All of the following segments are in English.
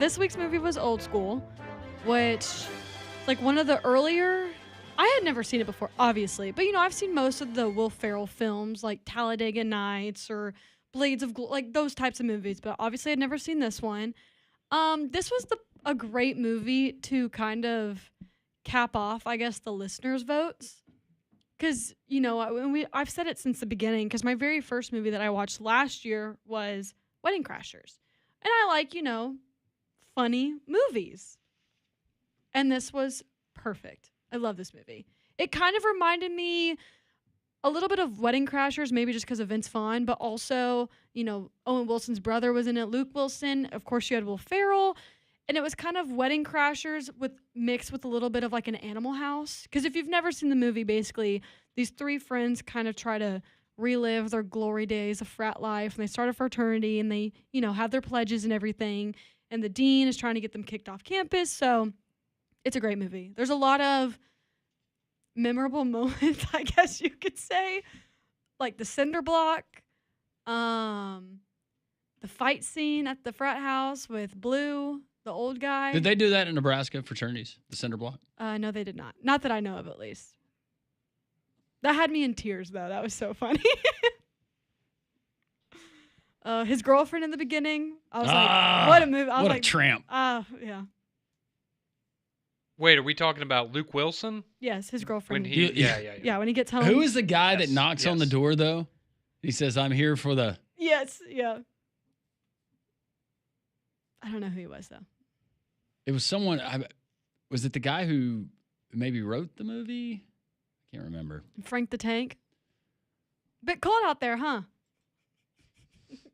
This week's movie was Old School, which is like one of the earlier. I had never seen it before, obviously, but I've seen most of the Will Ferrell films, like Talladega Nights or Blades of like those types of movies. But obviously, I'd never seen this one. This was a great movie to kind of cap off, I guess, the listeners' votes. Because I've said it since the beginning. Because my very first movie that I watched last year was Wedding Crashers, and I like funny movies. And this was perfect. I love this movie. It kind of reminded me a little bit of Wedding Crashers, maybe just because of Vince Vaughn, but also, Owen Wilson's brother was in it, Luke Wilson. Of course, you had Will Ferrell. And it was kind of Wedding Crashers mixed with a little bit of like an Animal House. Because if you've never seen the movie, basically, these three friends kind of try to relive their glory days of frat life. And they start a fraternity and they, have their pledges and everything. And the dean is trying to get them kicked off campus. So it's a great movie. There's a lot of memorable moments, I guess you could say. Like the cinder block, the fight scene at the frat house with Blue, the old guy. Did they do that in Nebraska fraternities, the cinder block? No, they did not. Not that I know of, at least. That had me in tears, though. That was so funny. His girlfriend in the beginning. I was like, what a movie. I was what a tramp. Yeah. Wait, are we talking about Luke Wilson? Yes, his girlfriend. Yeah, when he gets home. Who is the guy that knocks on the door, though? He says, I'm here for the... Yes, yeah. I don't know who he was, though. It was someone... Was it the guy who maybe wrote the movie? I can't remember. Frank the Tank. Bit cold out there, huh?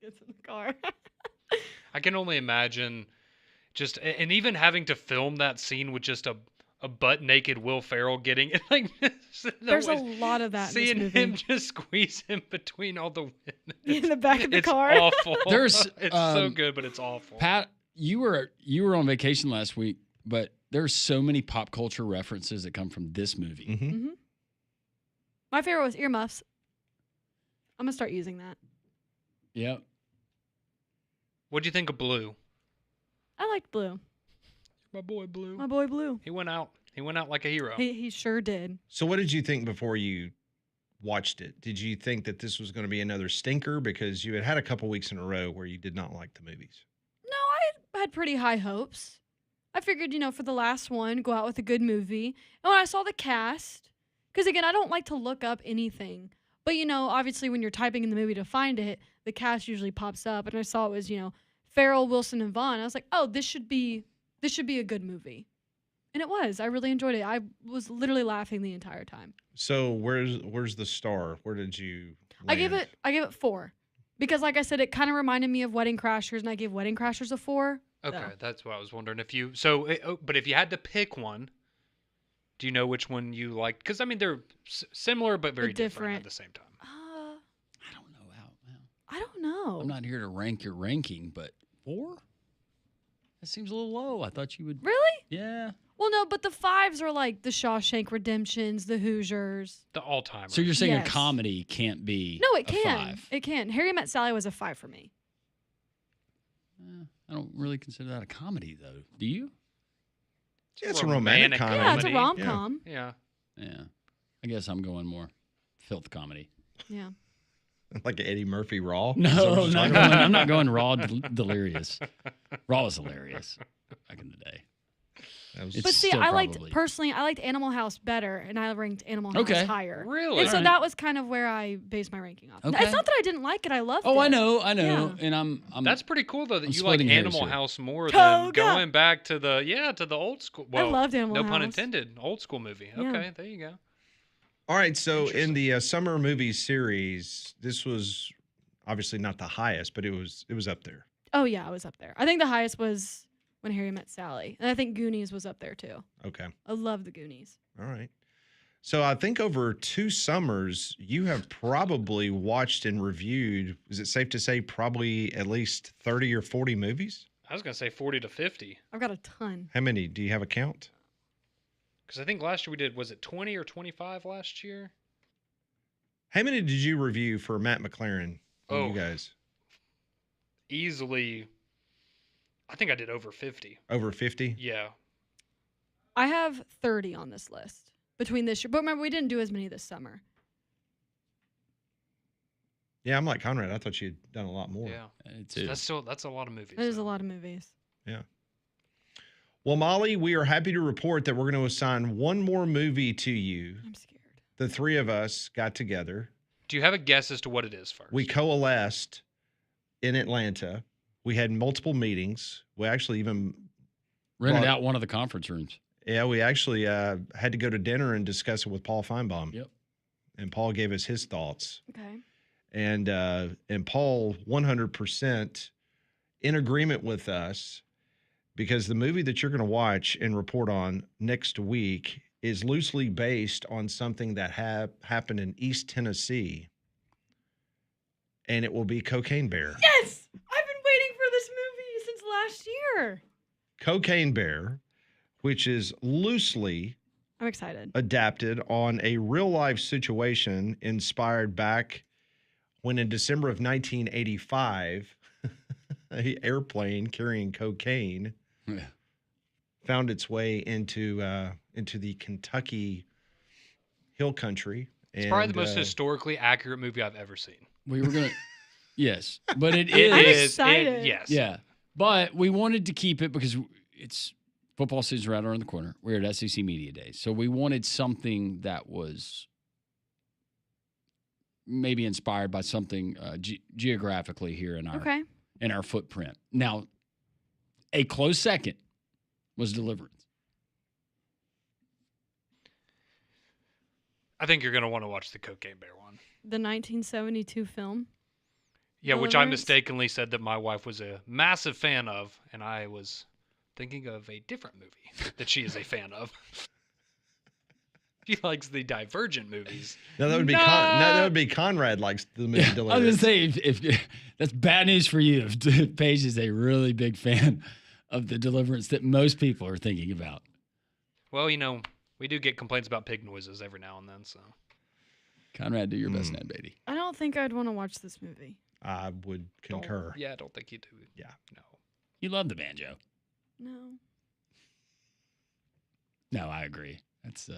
Gets in the car. I can only imagine and even having to film that scene with just a butt naked Will Ferrell getting it. Like, there's a lot of that in this movie. Seeing him just squeeze in between all the women. In the back of the car. It's awful. It's so good, but it's awful. Pat, you were on vacation last week, but there's so many pop culture references that come from this movie. Mm-hmm. Mm-hmm. My favorite was earmuffs. I'm going to start using that. Yep. What'd you think of Blue? I liked Blue. My boy Blue. My boy Blue. He went out like a hero. He sure did. So what did you think before you watched it? Did you think that this was going to be another stinker? Because you had a couple weeks in a row where you did not like the movies. No, I had pretty high hopes. I figured, for the last one, go out with a good movie. And when I saw the cast, because again, I don't like to look up anything. But, obviously when you're typing in the movie to find it, the cast usually pops up. And I saw it was, Ferrell, Wilson, and Vaughn. I was like, oh, this should be a good movie. And it was. I really enjoyed it. I was literally laughing the entire time. So where's the star? Where did you land? I gave it 4. Because like I said, it kind of reminded me of Wedding Crashers, and I gave Wedding Crashers a 4. Okay, so. That's what I was wondering. But if you had to pick one, do you know which one you liked? Because, they're similar but very different at the same time. I don't know how. I don't know. I'm not here to rank your ranking, but 4? That seems a little low. I thought you would. Really? Yeah. Well, no, but the 5s are like the Shawshank Redemptions, the Hoosiers. The all-timers. So you're saying a comedy can't be No, it can. 5. It can. Harry Met Sally was a 5 for me. I don't really consider that a comedy, though. Do you? It's a romantic comedy. Yeah, it's a rom-com. Yeah. Yeah. I guess I'm going more filth comedy. Yeah. Like Eddie Murphy Raw? No, I'm not going Raw delirious. Raw was hilarious back in the day. But see, I liked Animal House better, and I ranked Animal House higher. Really? And so that was kind of where I based my ranking off. Okay. It's not that I didn't like it; I loved it. Oh, I know, Yeah. and I'm. That's pretty cool though that I'm you like splitting hairs Animal here. House more than going back to the old school. Well, I loved Animal no House. pun intended. Old school movie. Yeah. Okay, there you go. All right, so in the summer movie series, this was obviously not the highest, but it was up there. Oh yeah, I was up there. I think the highest was When Harry Met Sally, and I think Goonies was up there too. Okay. I love the Goonies. All right. So I think over 2 summers, you have probably watched and reviewed, is it safe to say probably at least 30 or 40 movies? I was gonna say 40 to 50. I've got a ton. How many? Do you have a count? Because I think last year we did, was it 20 or 25 last year? How many did you review for Matt McLaren? You guys. Easily I think I did over 50. Over 50? Yeah. I have 30 on this list between this year. But remember, we didn't do as many this summer. Yeah, I'm like Conrad. I thought you'd done a lot more. Yeah. Too. That's a lot of movies. That is a though. lot of movies. Yeah. Well, Molly, we are happy to report that we're going to assign one more movie to you. I'm scared. The three of us got together. Do you have a guess as to what it is first? We coalesced in Atlanta. We had multiple meetings. We actually even Rented brought- out one of the conference rooms. Yeah, we actually had to go to dinner and discuss it with Paul Feinbaum. Yep. And Paul gave us his thoughts. Okay. And Paul 100% in agreement with us, because the movie that you're going to watch and report on next week is loosely based on something that happened in East Tennessee, and it will be Cocaine Bear. Yes! I've been waiting for this movie since last year. Cocaine Bear, which is loosely I'm excited. adapted on a real life situation inspired back when in December of 1985, an airplane carrying cocaine Yeah. found its way into the Kentucky hill country. It's probably the most historically accurate movie I've ever seen. We were gonna, yes, but it I'm is. excited. Yes. Yeah, but we wanted to keep it because it's football season's right around the corner. We're at SEC Media Days, so we wanted something that was maybe inspired by something geographically here in our Okay. in our footprint. Now, a close second was Deliverance. I think you're going to want to watch the Cocaine Bear one. The 1972 film. Yeah, which I Deliverance? mistakenly said that my wife was a massive fan of, and I was thinking of a different movie that she is a fan of. She likes the Divergent movies. No, that would be No! that would be Conrad likes the movie I was Deliverance. gonna say if that's bad news for you. If Paige is a really big fan of the Deliverance that most people are thinking about. Well, we do get complaints about pig noises every now and then, so. Conrad, do your best, Ned Beatty. I don't think I'd want to watch this movie. I would concur. I don't think you do. Yeah. No. You love the banjo. No. No, I agree. That's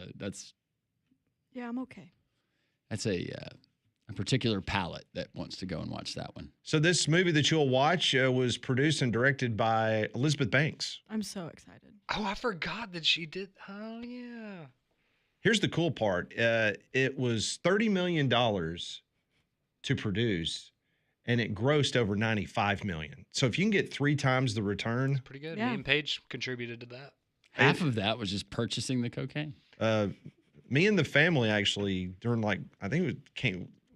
Yeah, I'm okay. a particular palate that wants to go and watch that one. So this movie that you'll watch was produced and directed by Elizabeth Banks. I'm so excited. Oh, I forgot that she did. Oh, yeah. Here's the cool part. It was $30 million to produce, and it grossed over $95 million. So if you can get 3 times the return, Pretty good. Yeah. Me and Paige contributed to that. Half of that was just purchasing the cocaine. me and the family actually during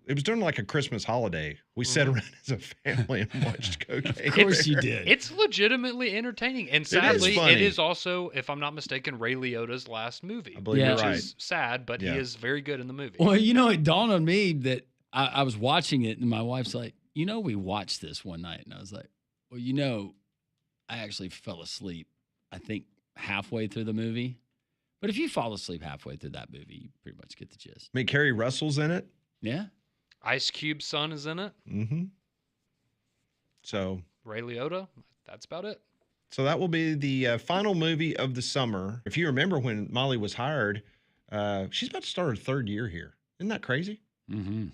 it was during like a Christmas holiday. We sat around as a family and watched Cocaine. Of course you Bear. did. It's legitimately entertaining. And sadly, funny. it is also, if I'm not mistaken, Ray Liotta's last movie. I believe Yeah. you're Which right. is sad, but Yeah. he is very good in the movie. Well, it dawned on me that I was watching it, and my wife's like, we watched this one night. And I was like, well, I actually fell asleep, I think, halfway through the movie. But if you fall asleep halfway through that movie, you pretty much get the gist. I mean, Kerry Russell's in it. Yeah. Ice Cube's son is in it. Mm-hmm. So Ray Liotta. That's about it. that will be the final movie of the summer. If you remember when Molly was hired, she's about to start her 3rd year here. Isn't that crazy? Mm-hmm.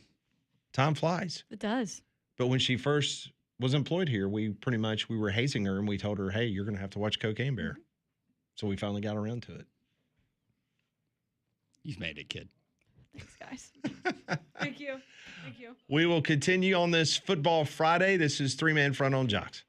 Time flies. It does. But when she first was employed here, we were hazing her and we told her, hey, you're going to have to watch Cocaine Bear. So we finally got around to it. You've made it, kid. Thanks, guys. Thank you. Thank you. We will continue on this Football Friday. This is 3-Man Front on Jox.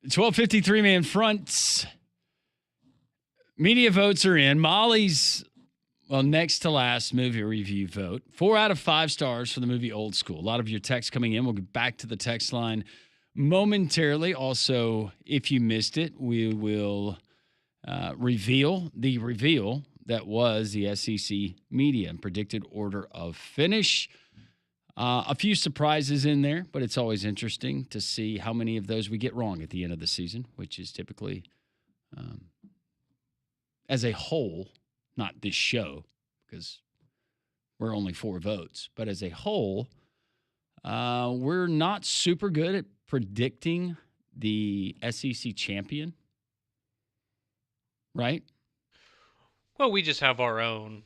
12:53 man fronts. Media votes are in. Molly's, next to last movie review vote. 4 out of 5 stars for the movie Old School. A lot of your texts coming in. We'll get back to the text line momentarily. Also, if you missed it, we will reveal that was the SEC media and predicted order of finish. A few surprises in there, but it's always interesting to see how many of those we get wrong at the end of the season, which is typically, as a whole, not this show, because we're only 4 votes, but as a whole, we're not super good at predicting the SEC champion, right? Well, we just have our own.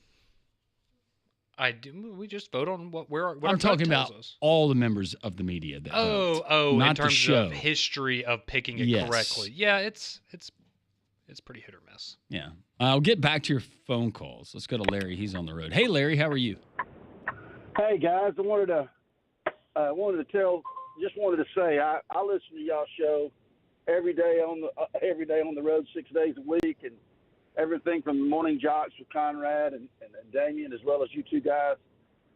We just vote on what I'm talking about us. All the members of the media that vote, not in terms the show. of history of picking it Yes. correctly. Yeah, it's pretty hit or miss. Yeah. I'll get back to your phone calls. Let's go to Larry. He's on the road. Hey, Larry, how are you? Hey guys, I wanted to say I listen to y'all show every day on the road 6 days a week, and everything from Morning Jox with Conrad and Damien, as well as you two guys.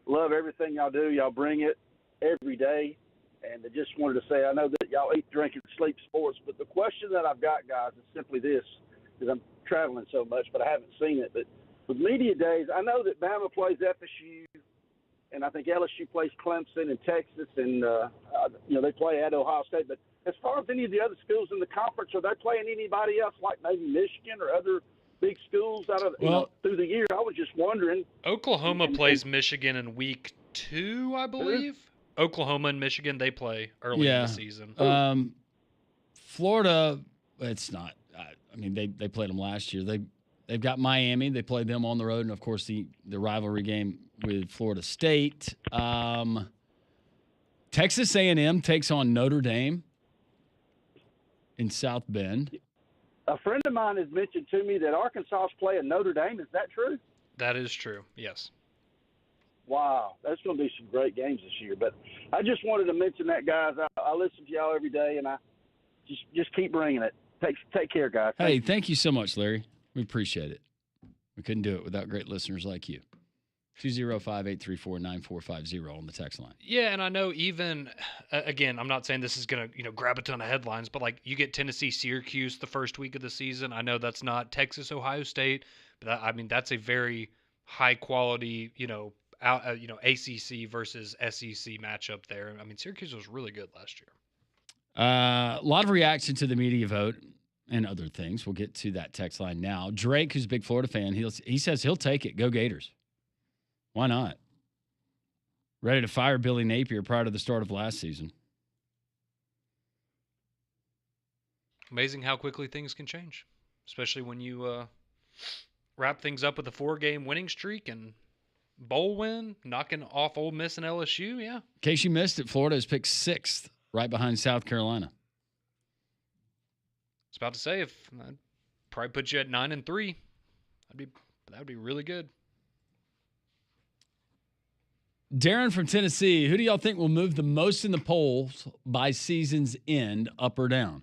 Love everything y'all do. Y'all bring it every day. And I just wanted to say, I know that y'all eat, drink, and sleep sports, but the question that I've got, guys, is simply this, because I'm traveling so much, but I haven't seen it. But with media days, I know that Bama plays FSU, and I think LSU plays Clemson and Texas, and they play at Ohio State. But as far as any of the other schools in the conference, are they playing anybody else, like maybe Michigan or other big schools through the year? I was just wondering. Oklahoma plays Michigan in week 2, I believe. Oklahoma and Michigan, they play early in the season. Florida, it's not. They played them last year. They've got Miami. They played them on the road, and of course the rivalry game with Florida State. Texas A&M takes on Notre Dame in South Bend. A friend of mine has mentioned to me that Arkansas is playing Notre Dame. Is that true? That is true, yes. Wow, that's going to be some great games this year. But I just wanted to mention that, guys. I listen to y'all every day, and I just keep bringing it. Take care, guys. Thank you so much, Larry. We appreciate it. We couldn't do it without great listeners like you. 205-834-9450 on the text line. Yeah, and I know even, again, I'm not saying this is going to grab a ton of headlines, but like you get Tennessee, Syracuse the first week of the season. I know that's not Texas, Ohio State, but that's a very high quality, ACC versus SEC matchup there. I mean, Syracuse was really good last year. A lot of reaction to the media vote and other things. We'll get to that text line now. Drake, who's a big Florida fan, he says he'll take it. Go Gators. Why not? Ready to fire Billy Napier prior to the start of last season. Amazing how quickly things can change, especially when you wrap things up with a 4-game winning streak and bowl win, knocking off Ole Miss and LSU. Yeah. In case you missed it, Florida is picked 6th, right behind South Carolina. I was about to say, if I'd probably put you at 9-3, that would be really good. Darren from Tennessee, who do y'all think will move the most in the polls by season's end, up or down?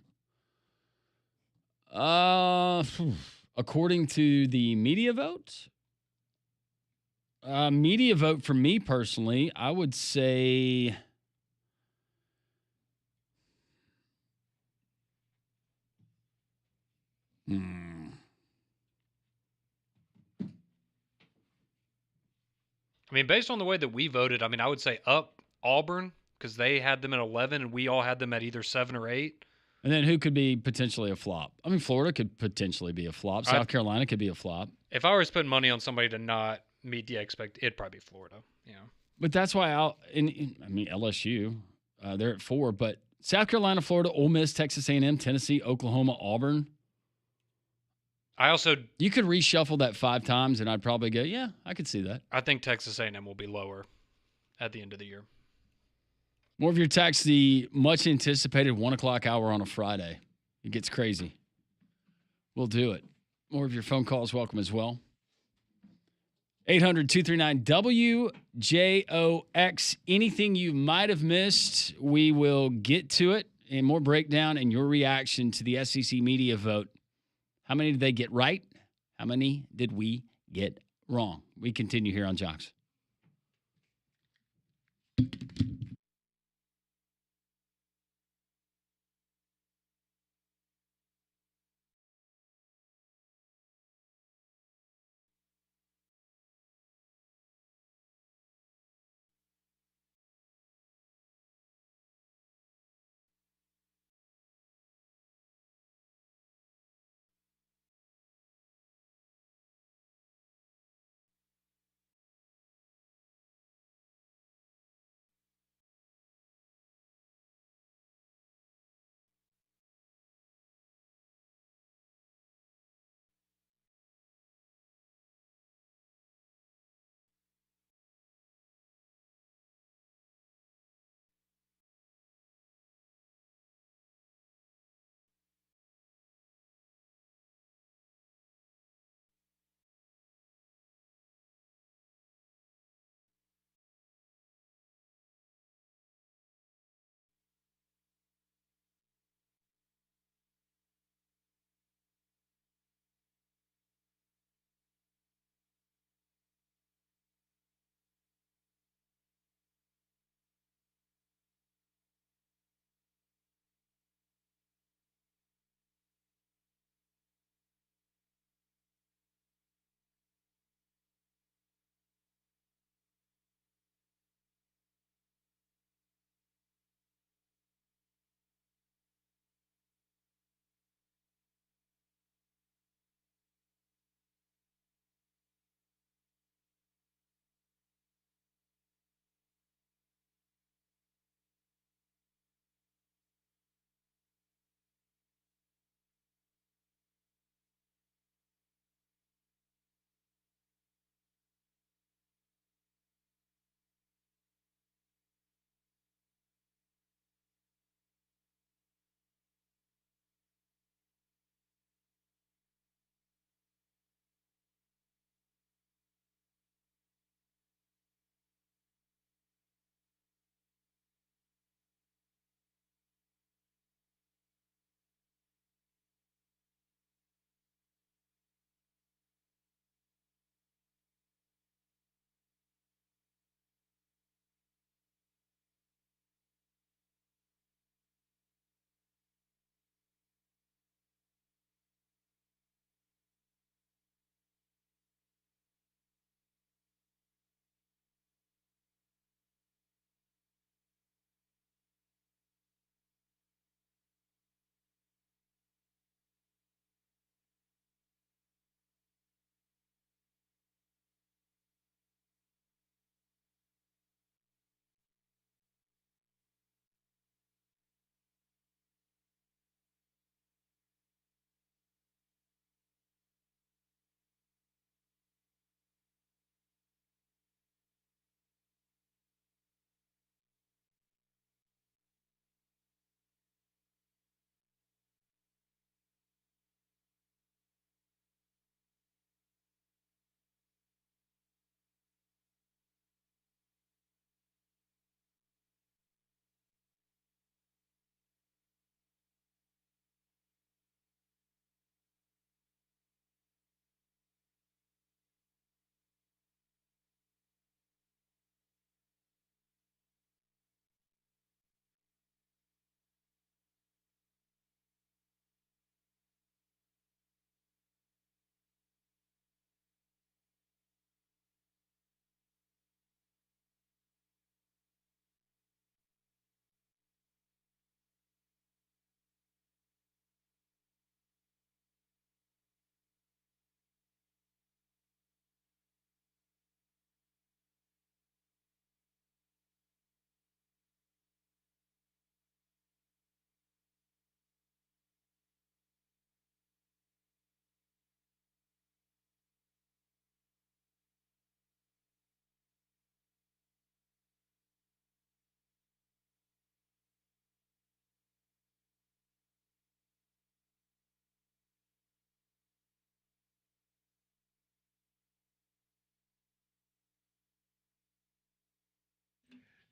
According to the media vote, for me personally, I would say I mean, based on the way that we voted, I would say up Auburn, because they had them at 11 and we all had them at either 7 or 8. And then who could be potentially a flop? Florida could potentially be a flop. South Carolina could be a flop. If I was putting money on somebody to not meet the it'd probably be Florida. Yeah. But that's why LSU, they're at 4. But South Carolina, Florida, Ole Miss, Texas A&M, Tennessee, Oklahoma, Auburn. You could reshuffle that 5 times, and I'd probably go, yeah, I could see that. I think Texas A&M will be lower at the end of the year. More of your texts, the much anticipated 1 o'clock hour on a Friday. It gets crazy. We'll do it. More of your phone calls welcome as well. 800-239-WJOX. Anything you might have missed, we will get to it and more breakdown and your reaction to the SEC media vote. How many did they get right? How many did we get wrong? We continue here on Jox.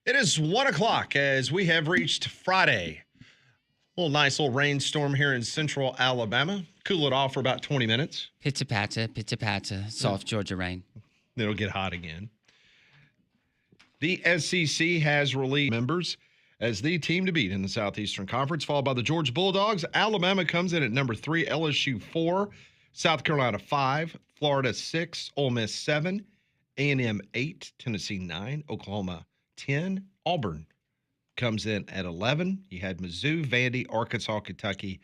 It is 1 o'clock as we have reached Friday, Nice little rainstorm here in central Alabama. Cool it off for about 20 minutes. Pitta patta, soft Georgia rain. Then it'll get hot again. The SEC has released members as the team to beat in the Southeastern Conference, followed by the Georgia Bulldogs. Alabama comes in at number 3, LSU 4, South Carolina 5, Florida 6, Ole Miss 7, A&M 8, Tennessee 9, Oklahoma 10, Auburn comes in at 11. You had Mizzou, Vandy, Arkansas, Kentucky,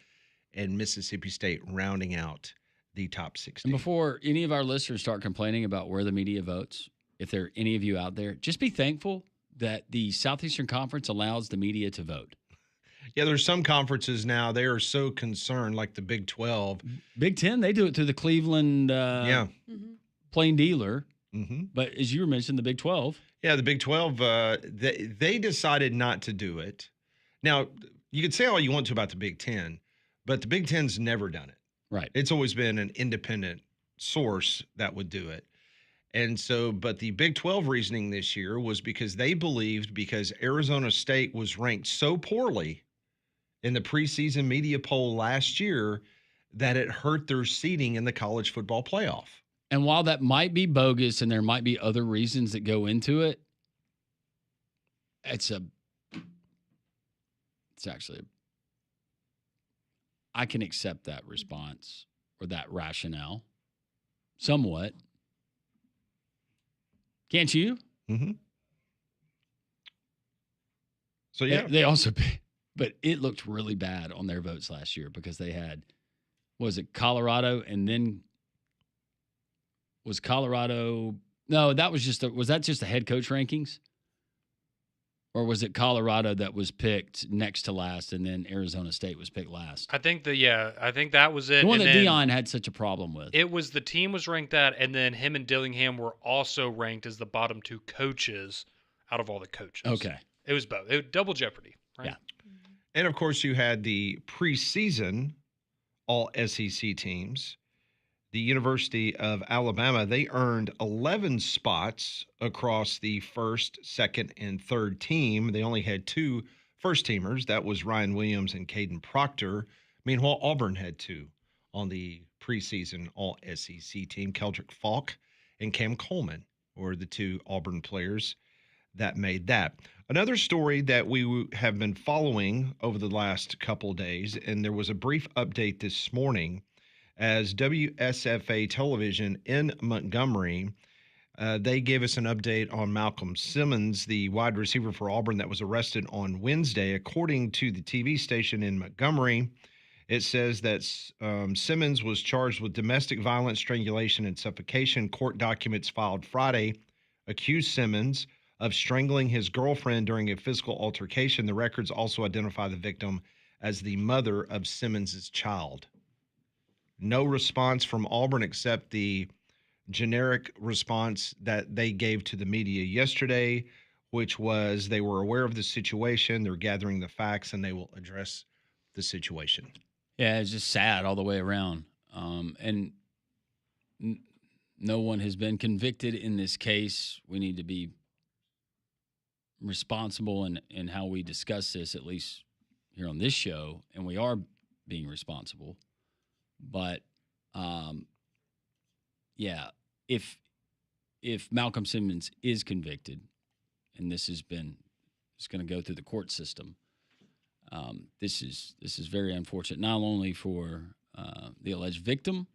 and Mississippi State rounding out the top 16. And before any of our listeners start complaining about where the media votes, if there are any of you out there, just be thankful that the Southeastern Conference allows the media to vote. Yeah, there's some conferences now, they are so concerned, like the Big 12. Big Ten, they do it through the Cleveland plain dealer. Mm-hmm. But as you mentioned, the Big 12. Yeah, the Big 12, they decided not to do it. Now, you could say all you want to about the Big Ten, but the Big Ten's never done it. Right. It's always been an independent source that would do it. And so, but the Big 12 reasoning this year was because they believed because Arizona State was ranked so poorly in the preseason media poll last year that it hurt their seeding in the college football playoff. And while that might be bogus and there might be other reasons that go into it, I can accept that response or that rationale somewhat. Can't you? Mm-hmm. So, yeah. They also, but it looked really bad on their votes last year because they had, was it Colorado and then was Colorado? No, that was was that just the head coach rankings? Or was it Colorado that was picked next to last and then Arizona State was picked last? I think that was it. The one and that then Dion had such a problem with. It was the team was ranked that, and then him and Dillingham were also ranked as the bottom 2 coaches out of all the coaches. Okay. It was both. It was double jeopardy, right? Yeah. And, of course, you had the preseason all SEC teams. The University of Alabama, they earned 11 spots across the first, second, and third team. They only had 2 first-teamers. That was Ryan Williams and Caden Proctor. Meanwhile, Auburn had 2 on the preseason all-SEC team. Keldrick Falk and Cam Coleman were the 2 Auburn players that made that. Another story that we have been following over the last couple of days, and there was a brief update this morning, as WSFA television in Montgomery, they gave us an update on Malcolm Simmons, the wide receiver for Auburn that was arrested on Wednesday. According to the TV station in Montgomery, it says that Simmons was charged with domestic violence, strangulation, and suffocation. Court documents filed Friday accused Simmons of strangling his girlfriend during a physical altercation. The records also identify the victim as the mother of Simmons' child. No response from Auburn except the generic response that they gave to the media yesterday, which was they were aware of the situation, they're gathering the facts, and they will address the situation. Yeah, it's just sad all the way around. And no one has been convicted in this case. We need to be responsible in how we discuss this, at least here on this show, and we are being responsible. But, if Malcolm Simmons is convicted, and it's going to go through the court system, this is very unfortunate, not only for the alleged victim,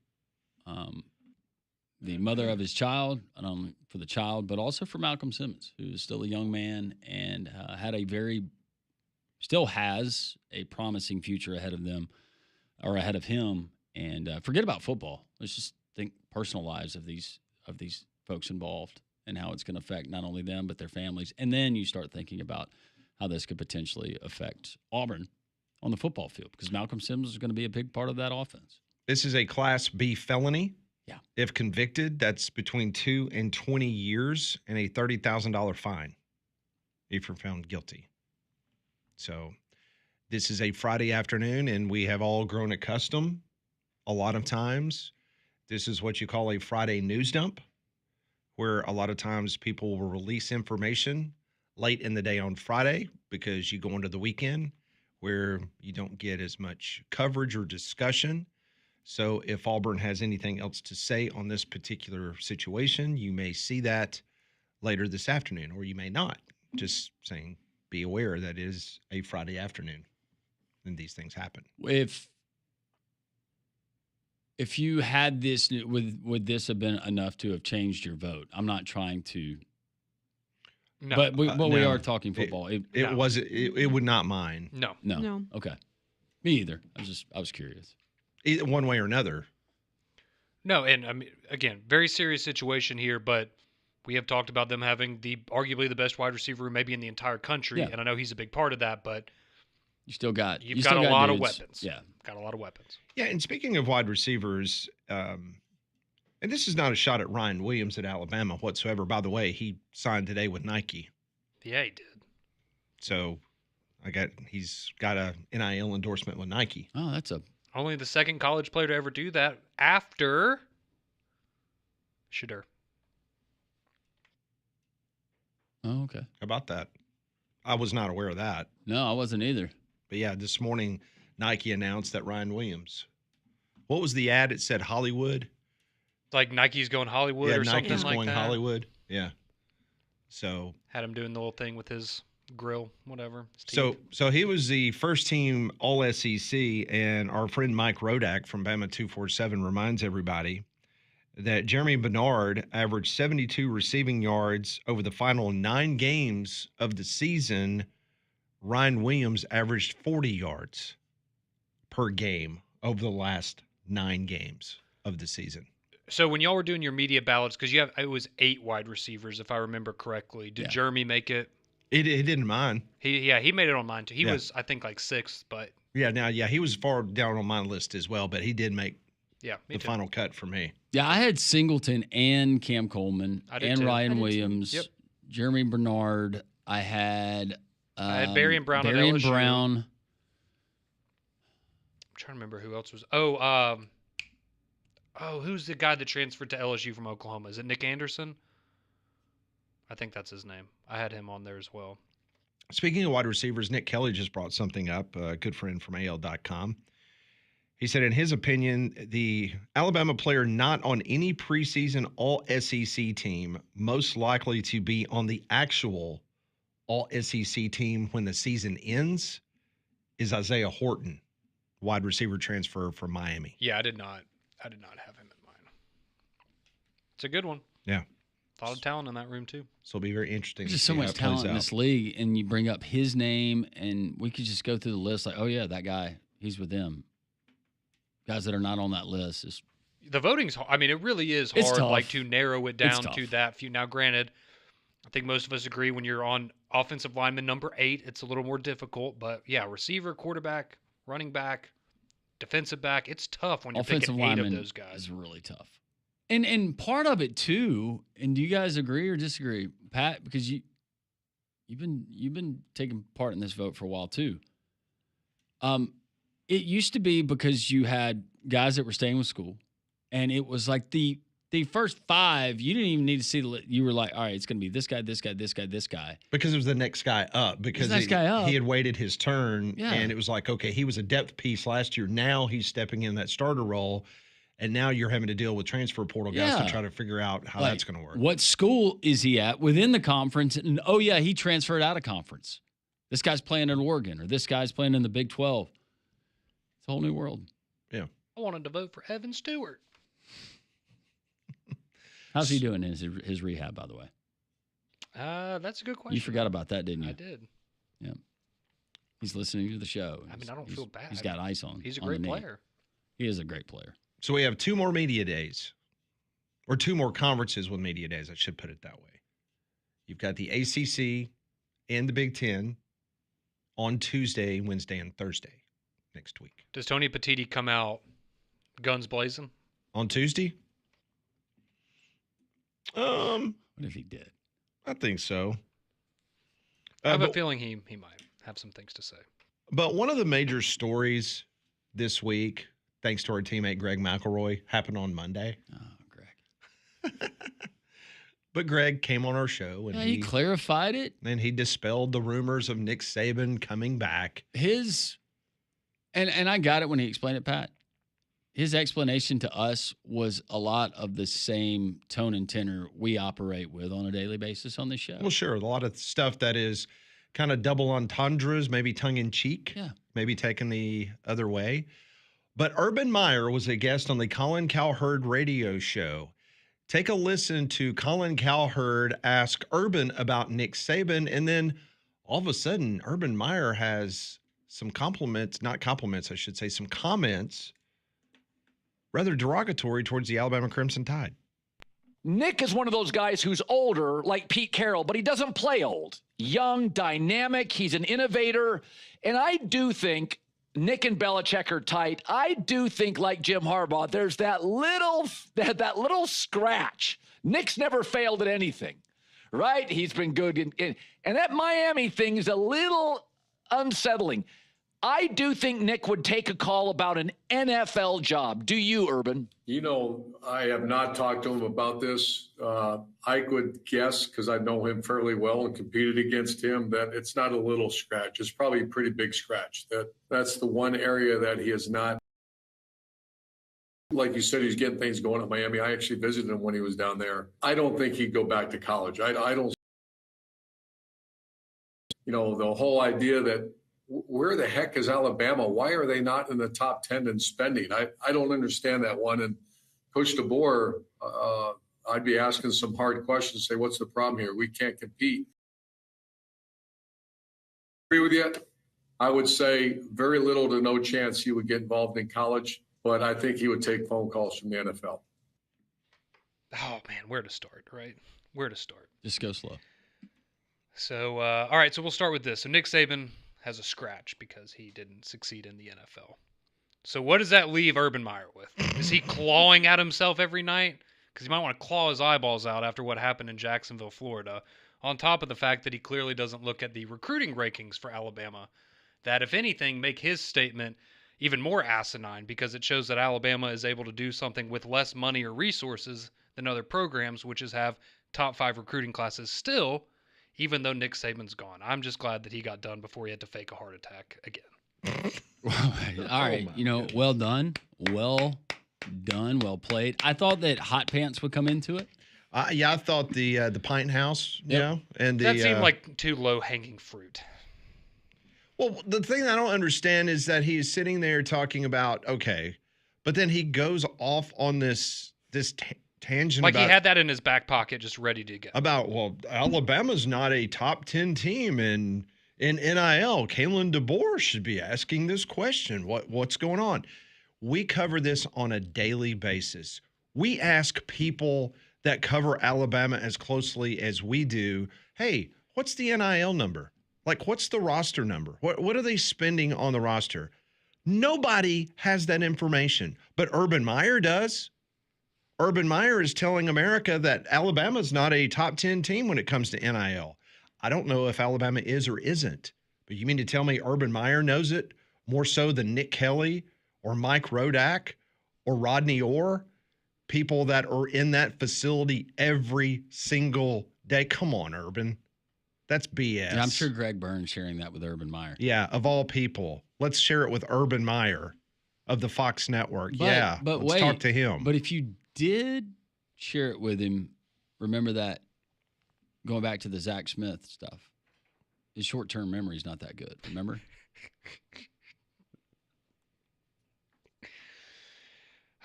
the mother of his child, not only for the child, but also for Malcolm Simmons, who is still a young man and still has a promising future ahead of him. And forget about football. Let's just think personal lives of these folks involved and how it's going to affect not only them but their families. And then you start thinking about how this could potentially affect Auburn on the football field, because Malcolm Simmons is going to be a big part of that offense. This is a Class B felony. Yeah. If convicted, that's between 2 and 20 years and a $30,000 fine if you're found guilty. So this is a Friday afternoon, and we have all grown accustomed. A lot of times, this is what you call a Friday news dump, where a lot of times people will release information late in the day on Friday because you go into the weekend where you don't get as much coverage or discussion. So if Auburn has anything else to say on this particular situation, you may see that later this afternoon, or you may not. Just saying, be aware that it is a Friday afternoon and these things happen. If you had this, would this have been enough to have changed your vote? I'm not trying to, No. but we no. are talking football. It would not mine. No. No. Okay, me either. I was curious. Either one way or another. No, and I mean, again, very serious situation here, but we have talked about them having arguably the best wide receiver room maybe in the entire country, Yeah. and I know he's a big part of that, but You've got a lot of dudes. weapons. Yeah. Got a lot of weapons. Yeah, and speaking of wide receivers, and this is not a shot at Ryan Williams at Alabama whatsoever. By the way, he signed today with Nike. Yeah, he did. So he's got a NIL endorsement with Nike. Oh, that's Only the second college player to ever do that after Shadur. Oh, okay. How about that? I was not aware of that. No, I wasn't either. But yeah, this morning Nike announced that Ryan Williams. What was the ad? It said Hollywood. Like Nike's going Hollywood Yeah, or something Nike's like going that. Hollywood. Yeah. So Had him doing the little thing with his grill, whatever. his teeth. So he was the first team All SEC, and our friend Mike Rodak from Bama 247 reminds everybody that Jeremy Bernard averaged 72 receiving yards over the final 9 games of the season. Ryan Williams averaged 40 yards per game over the last 9 games of the season. So when y'all were doing your media ballots, because it was 8 wide receivers, if I remember correctly. Did Yeah. Jeremy make it? It didn't mind. He made it on mine too. He was, I think, like 6th, but Yeah, he was far down on my list as well, but he did make yeah, me the too. final cut for me. Yeah, I had Singleton and Cam Coleman I did and too. Ryan I did too. Williams, Yep. Jeremy Bernard. I had Barry and Brown at Barry and LSU. Brown. I'm trying to remember who else was. Who's the guy that transferred to LSU from Oklahoma? Is it Nick Anderson? I think that's his name. I had him on there as well. Speaking of wide receivers, Nick Kelly just brought something up, a good friend from AL.com. He said, in his opinion, the Alabama player not on any preseason All-SEC team most likely to be on the actual All-SEC team when the season ends is Isaiah Horton, wide receiver transfer from Miami. Yeah, I did not have him in mind. It's a good one. Yeah. A lot of talent in that room too. So it'll be very interesting. There's just to so see how much it plays talent in out. this league, and you bring up his name, and we could just go through the list like, oh yeah, that guy, he's with them. Guys that are not on that list is The voting's I mean, it really is It's hard, tough. like to narrow it down tough. to that few. Now, granted, I think most of us agree when you're on offensive lineman number 8, it's a little more difficult. But yeah, receiver, quarterback, running back, defensive back, it's tough when you're offensive picking 8 of lineman those guys. is really tough. And part of it too, and do you guys agree or disagree, Pat? Because you've been taking part in this vote for a while too. It used to be because you had guys that were staying with school, and it was like the first 5, you didn't even need to see you were like, all right, it's going to be this guy, this guy, this guy, this guy. Because it was the next guy up. Because next guy up. he had waited his turn, Yeah. and it was like, okay, he was a depth piece last year. Now he's stepping in that starter role, and now you're having to deal with transfer portal guys to Yeah. try to figure out how Like, that's going to work. What school is he at within the conference? And oh yeah, he transferred out of conference. This guy's playing in Oregon, or this guy's playing in the Big 12. It's a whole new world. I wanted to vote for Evan Stewart. How's he doing in his rehab, by the way? That's a good question. You forgot about that, didn't you? I did. He's listening to the show. I mean, I don't feel bad. He's got ice on. He's a on great the knee. player. He is a great player. So we have 2 more media days, or 2 more conferences with media days. I should put it that way. You've got the ACC and the Big Ten on Tuesday, Wednesday, and Thursday next week. Does Tony Petitti come out guns blazing? On Tuesday? What if he did? I think so. I have a But- feeling he might have some things to say. But one of the major stories this week, thanks to our teammate Greg McElroy, happened on Monday. Oh, Greg. But Greg came on our show and he clarified it. And he dispelled the rumors of Nick Saban coming back. And I got it when he explained it, Pat. His explanation to us was a lot of the same tone and tenor we operate with on a daily basis on this show. Well, sure. A lot of stuff that is kind of double entendres, maybe tongue in cheek, maybe taken the other way. But Urban Meyer was a guest on the Colin Cowherd radio show. Take a listen to Colin Cowherd ask Urban about Nick Saban, and then all of a sudden, Urban Meyer has some not compliments, I should say, some comments, rather derogatory towards the Alabama Crimson Tide. Nick is one of those guys who's older, like Pete Carroll, but he doesn't play old. Young, dynamic, he's an innovator, and I do think Nick and Belichick are tight. I do think, like Jim Harbaugh, there's that little scratch. Nick's never failed at anything, right? He's been good. And that Miami thing is a little unsettling. I do think Nick would take a call about an NFL job. Do you, Urban? You know, I have not talked to him about this. I would guess, because I know him fairly well and competed against him, that it's not a little scratch. It's probably a pretty big scratch. That's the one area that he is not. Like you said, he's getting things going at Miami. I actually visited him when he was down there. I don't think he'd go back to college. I don't. You know, the whole idea that where the heck is Alabama? Why are they not in the top 10 in spending? I don't understand that one. And Coach DeBoer, I'd be asking some hard questions, say, what's the problem here? We can't compete. Agree with you. I would say very little to no chance he would get involved in college, but I think he would take phone calls from the NFL. Oh, man, where to start, right? Where to start? Just go slow. So, all right, so we'll start with this. So Nick Saban has a scratch because he didn't succeed in the NFL. So what does that leave Urban Meyer with? Is he clawing at himself every night? Because he might want to claw his eyeballs out after what happened in Jacksonville, Florida, on top of the fact that he clearly doesn't look at the recruiting rankings for Alabama, that, if anything, make his statement even more asinine because it shows that Alabama is able to do something with less money or resources than other programs, which is have top 5 recruiting classes still, even though Nick Saban's gone. I'm just glad that he got done before he had to fake a heart attack again. All right. Well done. Well done. Well played. I thought that hot pants would come into it. I thought the Pint House, and that seemed like too low-hanging fruit. Well, the thing I don't understand is that he's sitting there talking about, okay, but then he goes off on this tangent like about, he had that in his back pocket just ready to go. About, well, Alabama's not a top 10 team in NIL. Kalen DeBoer should be asking this question. What's going on? We cover this on a daily basis. We ask people that cover Alabama as closely as we do, hey, what's the NIL number? Like, what's the roster number? What are they spending on the roster? Nobody has that information, but Urban Meyer does. Urban Meyer is telling America that Alabama's not a top 10 team when it comes to NIL. I don't know if Alabama is or isn't, but you mean to tell me Urban Meyer knows it more so than Nick Kelly or Mike Rodak or Rodney Orr, people that are in that facility every single day? Come on, Urban. That's BS. And I'm sure Greg Burns sharing that with Urban Meyer. Yeah, of all people. Let's share it with Urban Meyer of the Fox Network. But let's talk to him. But if you did share it with him, remember that, going back to the Zach Smith stuff, his short-term memory is not that good. Remember?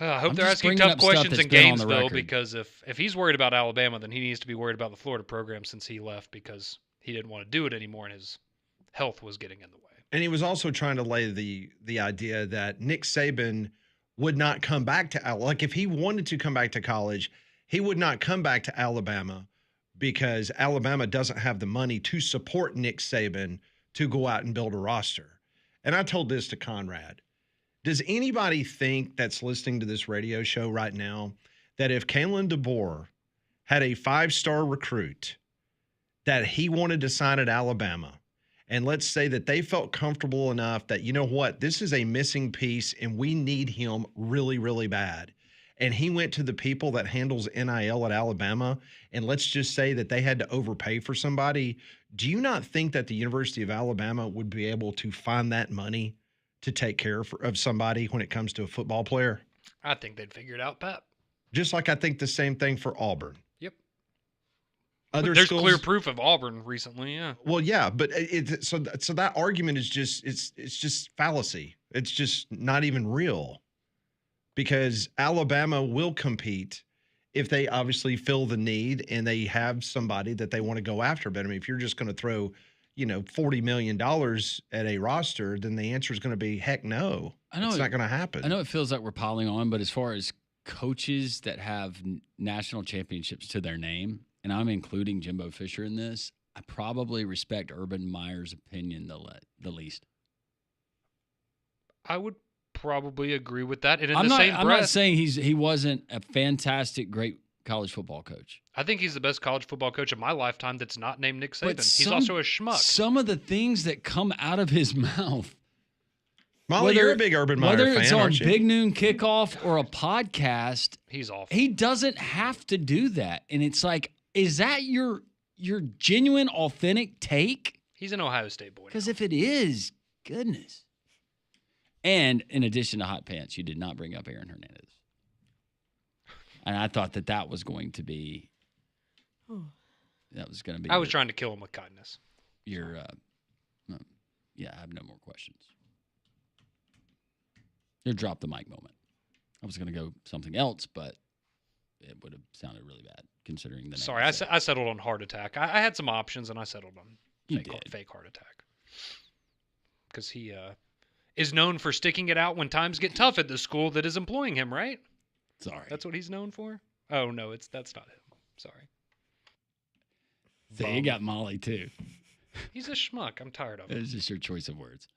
I hope they're asking tough questions in Gainesville, because if he's worried about Alabama, then he needs to be worried about the Florida program since he left because he didn't want to do it anymore and his health was getting in the way. And he was also trying to lay the idea that Nick Saban would not come back to Alabama. Like, if he wanted to come back to college, he would not come back to Alabama because Alabama doesn't have the money to support Nick Saban to go out and build a roster. And I told this to Conrad. Does anybody think that's listening to this radio show right now that if Kalen DeBoer had a 5-star recruit that he wanted to sign at Alabama, and let's say that they felt comfortable enough that, you know what, this is a missing piece and we need him really, really bad, and he went to the people that handles NIL at Alabama, and let's just say that they had to overpay for somebody, do you not think that the University of Alabama would be able to find that money to take care of somebody when it comes to a football player? I think they'd figure it out, Pat. Just like I think the same thing for Auburn. Yep. Other There's schools, clear proof of Auburn recently, yeah. well, yeah, but so that argument is just it's just fallacy. It's just not even real, because Alabama will compete if they obviously feel the need and they have somebody that they want to go after. But I mean, if you're just going to throw, $40 million at a roster, then the answer is going to be heck no. I know it's not going to happen. I know it feels like we're piling on, but as far as coaches that have national championships to their name, and I'm including Jimbo Fisher in this, I probably respect Urban Meyer's opinion the least. I would probably agree with that. And in I'm the same not breath, saying he wasn't a fantastic, great college football coach. I think he's the best college football coach of my lifetime that's not named Nick Saban. But He's also a schmuck. Some of the things that come out of his mouth. Molly, you're a big Urban Meyer fan, whether it's on aren't you? Big Noon Kickoff or a podcast, He's awful. he doesn't have to do that. And it's like, is that your genuine, authentic take? He's an Ohio State boy. Because if it is, goodness. And in addition to hot pants, you did not bring up Aaron Hernandez. And I thought that was going to be. That was going to be. I was trying to kill him with kindness. Yeah, I have no more questions. Your drop the mic moment. I was going to go something else, but it would have sounded really bad considering the name. Sorry, I settled on heart attack. I had some options, and I settled on fake heart attack. Because he is known for sticking it out when times get tough at the school that is employing him, right? Sorry. That's what he's known for? Oh, no, that's not him. Sorry. See, you got Molly, too. He's a schmuck. I'm tired of it. It's just your choice of words.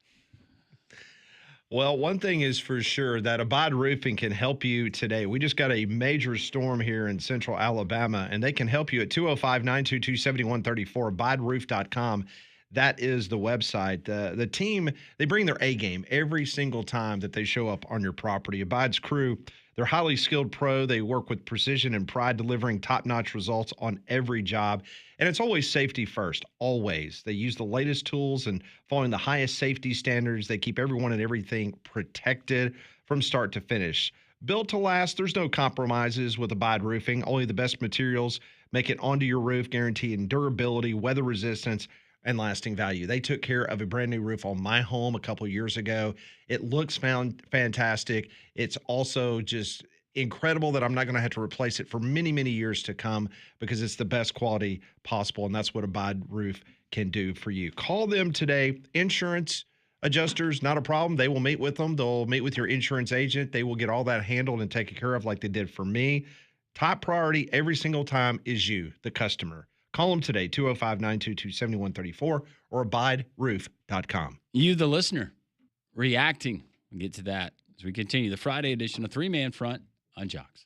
Well, one thing is for sure that Abide Roofing can help you today. We just got a major storm here in central Alabama, and they can help you at 205-922-7134, abideroof.com. That is the website. The team, they bring their A game every single time that they show up on your property. Abide's crew, they're highly skilled pro. They work with precision and pride, delivering top-notch results on every job. And it's always safety first, always. They use the latest tools and following the highest safety standards. They keep everyone and everything protected from start to finish. Built to last, there's no compromises with Abide Roofing. Only the best materials make it onto your roof, guaranteeing durability, weather resistance, and lasting value. They took care of a brand new roof on my home a couple of years ago. It looks fantastic. It's also just incredible that I'm not going to have to replace it for many, many years to come because it's the best quality possible, and that's what Abide Roof can do for you. Call them today. Insurance adjusters, not a problem. They will meet with them. They'll meet with your insurance agent. They will get all that handled and taken care of like they did for me. Top priority every single time is you, the customer. Call them today, 205-922-7134 or abideroof.com. You, the listener, reacting. We'll get to that as we continue the Friday edition of Three Man Front on Jox.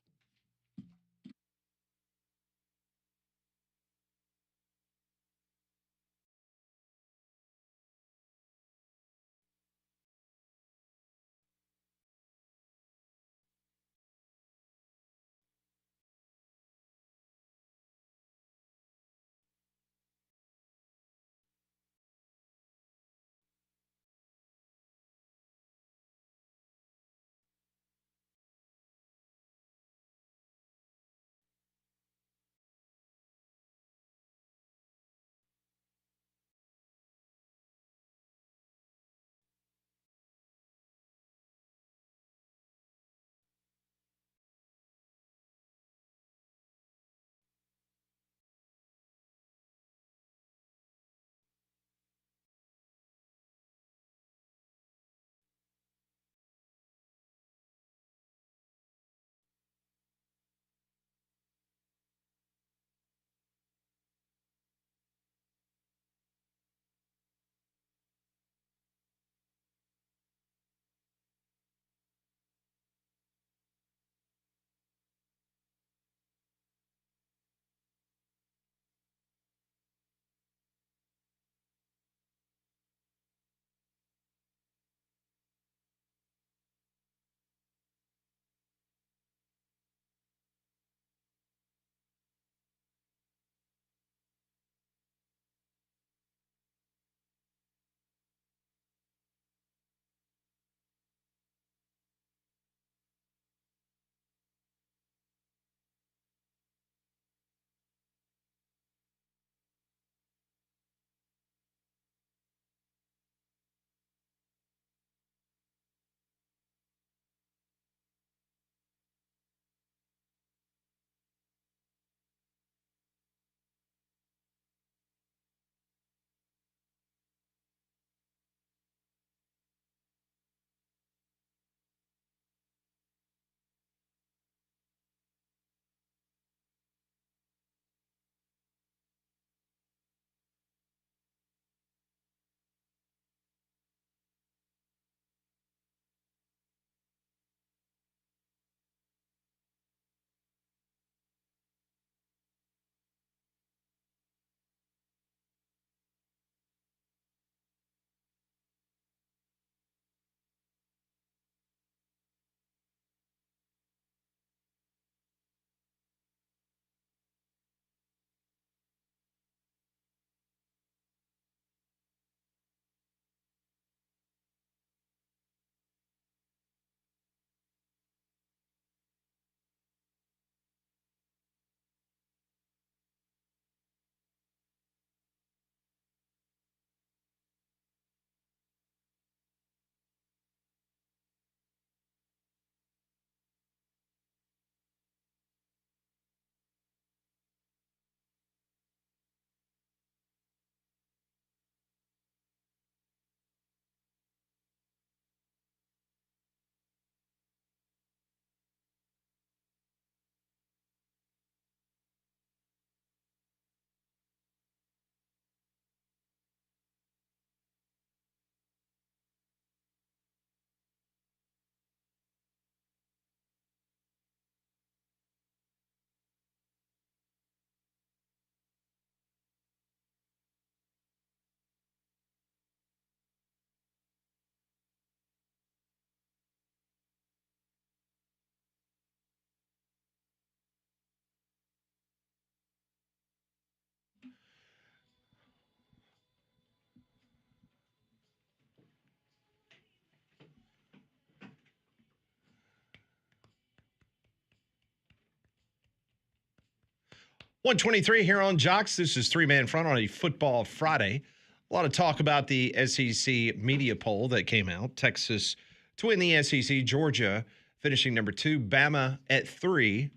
123 here on Jox. This is Three Man Front on a Football Friday. A lot of talk about the SEC media poll that came out. Texas to win the SEC, Georgia finishing number 2, Bama at 3.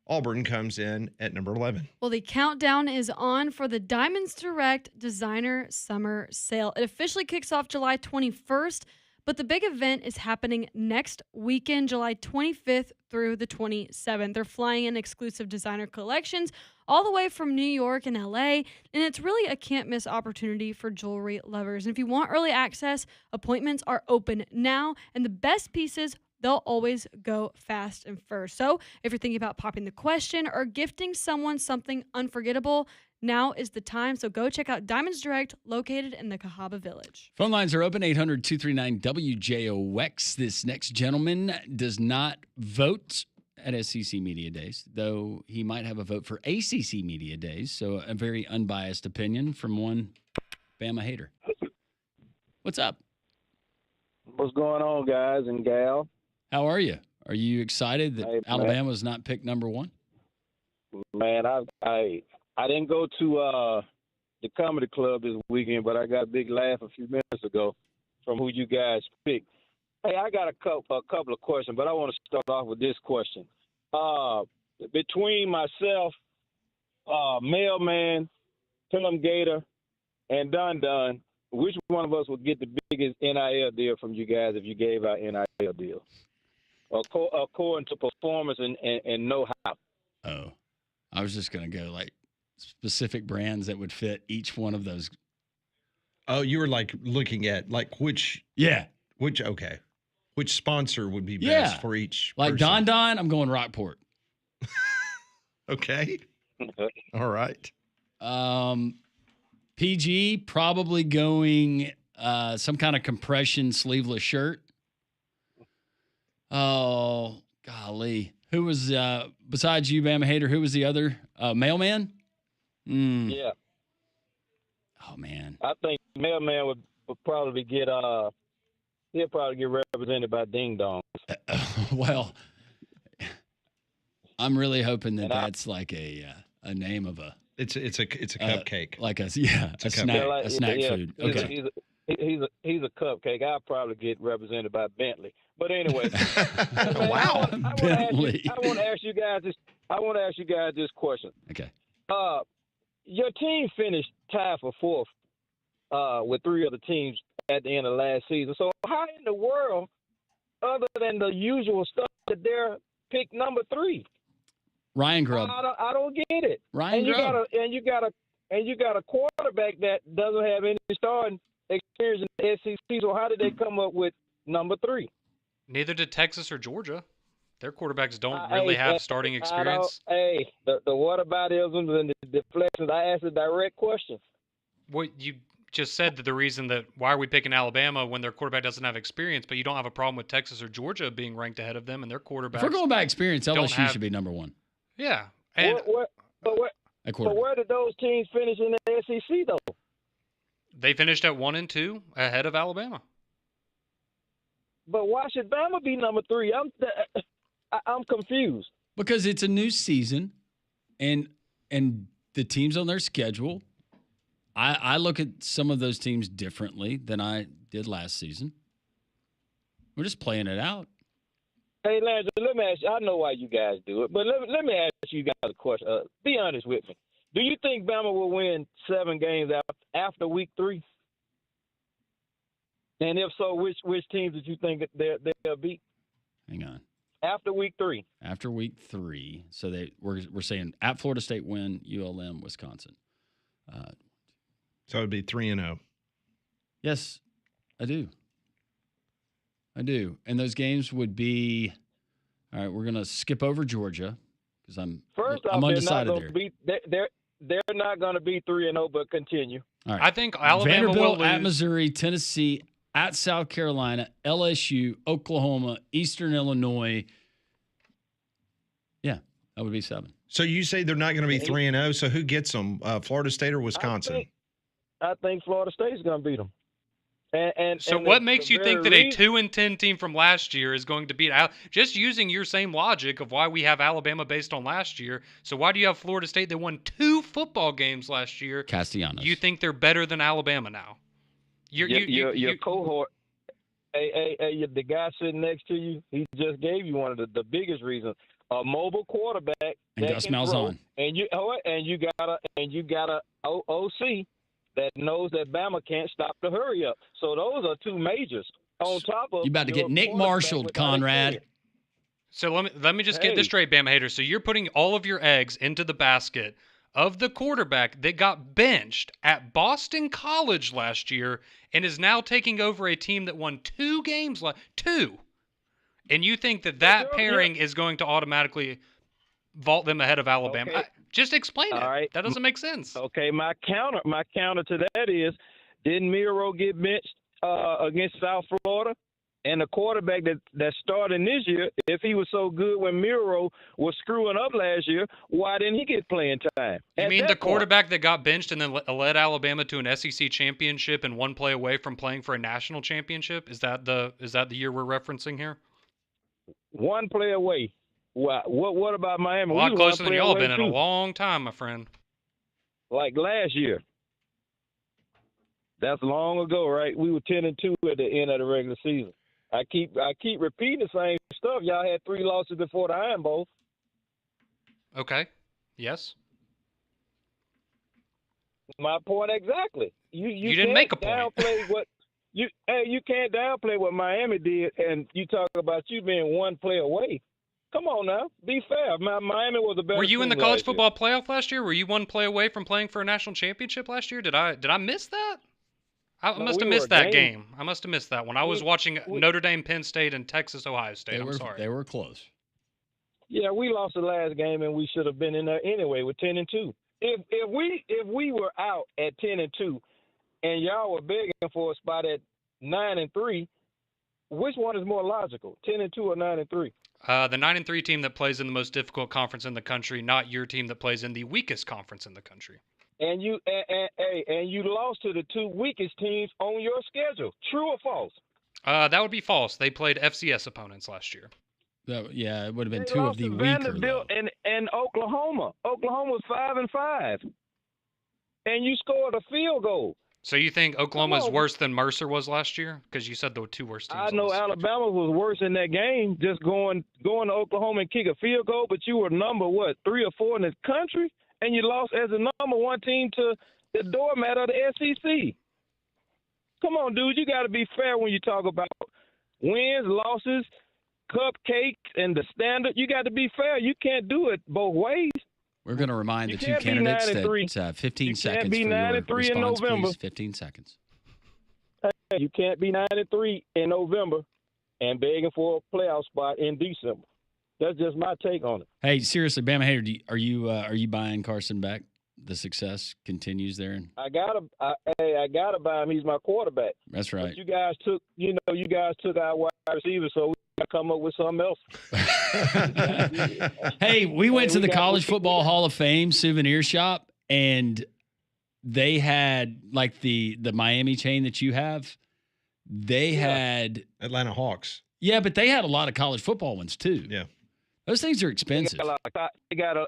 Auburn comes in at number 11. Well, the countdown is on for the Diamonds Direct Designer Summer Sale. It officially kicks off July 21st, but the big event is happening next weekend, July 25th through the 27th. They're flying in exclusive designer collections all the way from New York and LA, and it's really a can't-miss opportunity for jewelry lovers. And if you want early access, appointments are open now, and the best pieces, they'll always go fast and first. So if you're thinking about popping the question or gifting someone something unforgettable, now is the time. So go check out Diamonds Direct, located in the Cahaba Village. Phone lines are open, 800-239-WJOX. This next gentleman does not vote at SEC Media Days, though he might have a vote for ACC Media Days. So a very unbiased opinion from one Bama hater. What's up? What's going on, guys and gal? How are you? Are you excited that Hey, Alabama's not picked number 1? Man, I didn't go to the comedy club this weekend, but I got a big laugh a few minutes ago from who you guys picked. Hey, I got a couple of questions, but I want to start off with this question. Between myself, Mailman, Pilum Gator, and Dun, which one of us would get the biggest NIL deal from you guys if you gave out NIL deals? According to performance and know-how. Oh, I was just going to go like specific brands that would fit each one of those. Oh, you were like looking at like which sponsor would be best for each like person. Don, I'm going Rockport. Okay. All right. PG, probably going some kind of compression sleeveless shirt. Oh, golly. Who was, besides you, Bama hater, who was the other? Mailman? Yeah. Oh, man. I think Mailman would probably get he'll probably get represented by Ding Dong. Well, I'm really hoping that that's like a name of a. It's a cupcake. Like a snack food. Okay. He's a cupcake. I'll probably get represented by Bentley. But anyway, wow, Bentley. I want to ask you guys this question. Okay. Your team finished tied for 4th with 3 other teams at the end of last season. So how in the world, other than the usual stuff, did they're pick number 3? Ryan Grubb. I don't get it. Ryan Grubb. You got a quarterback that doesn't have any starting experience in the SEC. So how did they come up with number 3? Neither did Texas or Georgia. Their quarterbacks don't really have starting experience. The whataboutisms and the deflections. I asked a direct question. What you just said that the reason that why are we picking Alabama when their quarterback doesn't have experience, but you don't have a problem with Texas or Georgia being ranked ahead of them and their quarterbacks. If we're going by experience, LSU should be number 1. Yeah. And where did those teams finish in the SEC though? They finished at 1 and 2 ahead of Alabama. But why should Bama be number 3? I'm confused. Because it's a new season, and the teams on their schedule. I look at some of those teams differently than I did last season. We're just playing it out. Hey, Landry, let me ask you. I know why you guys do it, but let me ask you guys a question. Be honest with me. Do you think Bama will win 7 games after week 3? And if so, which teams did you think that they'll beat? Hang on. After week 3. After week 3, so we're saying at Florida State win, ULM, Wisconsin. So it would be 3-0. Yes, I do. And those games would be. All right, we're gonna skip over Georgia because I'm undecided there. They're not going to be 3-0, but continue. All right. I think Alabama Vanderbilt will lose. at Missouri, Tennessee, at South Carolina, LSU, Oklahoma, Eastern Illinois. Yeah, that would be 7. So you say they're not going to be 3-0. So who gets them? Florida State or Wisconsin? I think Florida State's going to beat them. So and what the makes you think very that a 2-10 team from last year is going to beat just using your same logic of why we have Alabama based on last year? So why do you have Florida State that won 2 football games last year? Castellanos. You think they're better than Alabama now? Your cohort. Hey, the guy sitting next to you, he just gave you one of the biggest reasons. A mobile quarterback And that Gus can throw, Malzahn. and you got a OC that knows that Bama can't stop the hurry up. So those are 2 majors. On top of You about to your get Nick quarterback Marshalled, without Conrad. experience. So let me just get this Hey. straight, Bama haters. So you're putting all of your eggs into the basket of the quarterback that got benched at Boston College last year and is now taking over a team that won 2 games 2. And you think that Sure, pairing is going to automatically vault them ahead of Alabama? Okay. Just explain it. All right. That doesn't make sense. Okay, my counter to that is, didn't Miro get benched against South Florida? And the quarterback that's starting this year, if he was so good when Miro was screwing up last year, why didn't he get playing time? You At mean that the point, quarterback that got benched and then led Alabama to an SEC championship and 1 play away from playing for a national championship? Is that the year we're referencing here? 1 play away. What about Miami? A We lot was closer 1 than play y'all have away been in a too, long time, my friend. like last year. That's long ago, right? We were 10-2 at the end of the regular season. I keep repeating the same stuff. Y'all had 3 losses before the Iron Bowl. Okay. Yes. My point exactly. You didn't can't make a point. downplay what you can't downplay what Miami did, and you talk about you being 1 play away. Come on now, be fair. Miami was the better. Were you in the team college last year. football playoff last year? Were you 1 play away from playing for a national championship last year? Did I miss that? I No, must have we missed were a that game. game. I must have missed that one. I was watching Notre Dame, Penn State, and Texas, Ohio State. I'm sorry. They were close. Yeah, we lost the last game, and we should have been in there anyway with 10-2. If we were out at 10-2, and y'all were begging for a spot at 9-3, which one is more logical, 10-2 or 9-3? The 9-3 team that plays in the most difficult conference in the country, not your team that plays in the weakest conference in the country. And you lost to the 2 weakest teams on your schedule. True or false? That would be false. They played FCS opponents last year. Yeah, it would have been They 2 of lost the to weaker. Vanderbilt and Oklahoma. Oklahoma's 5-5, and you scored a field goal. So you think Oklahoma's on. worse than Mercer was last year? Because you said the 2 worst teams. I know Alabama was worse in that game, just going to Oklahoma and kick a field goal, but you were number 3 or 4 in the country, and you lost as a number 1 team to the doormat of the SEC. Come on, dude, you got to be fair when you talk about wins, losses, cupcakes, and the standard. You got to be fair. You can't do it both ways. We're going to remind You the 2 can't be candidates 9-3. that 15 You seconds can't be for your 9-3 in response, November. please. 15 seconds. You can't be 9-3 in November and begging for a playoff spot in December. That's just my take on it. Hey, seriously, Bama Hater, are you buying Carson back? The success continues there. I gotta buy him. He's my quarterback. That's right. But you guys took our wide receiver, so we got to come up with something else. Hey, we went to the got- College Football Hall of Fame souvenir shop, and they had like the Miami chain that you have. They had Atlanta Hawks. Yeah, but they had a lot of college football ones too. Yeah. Those things are expensive.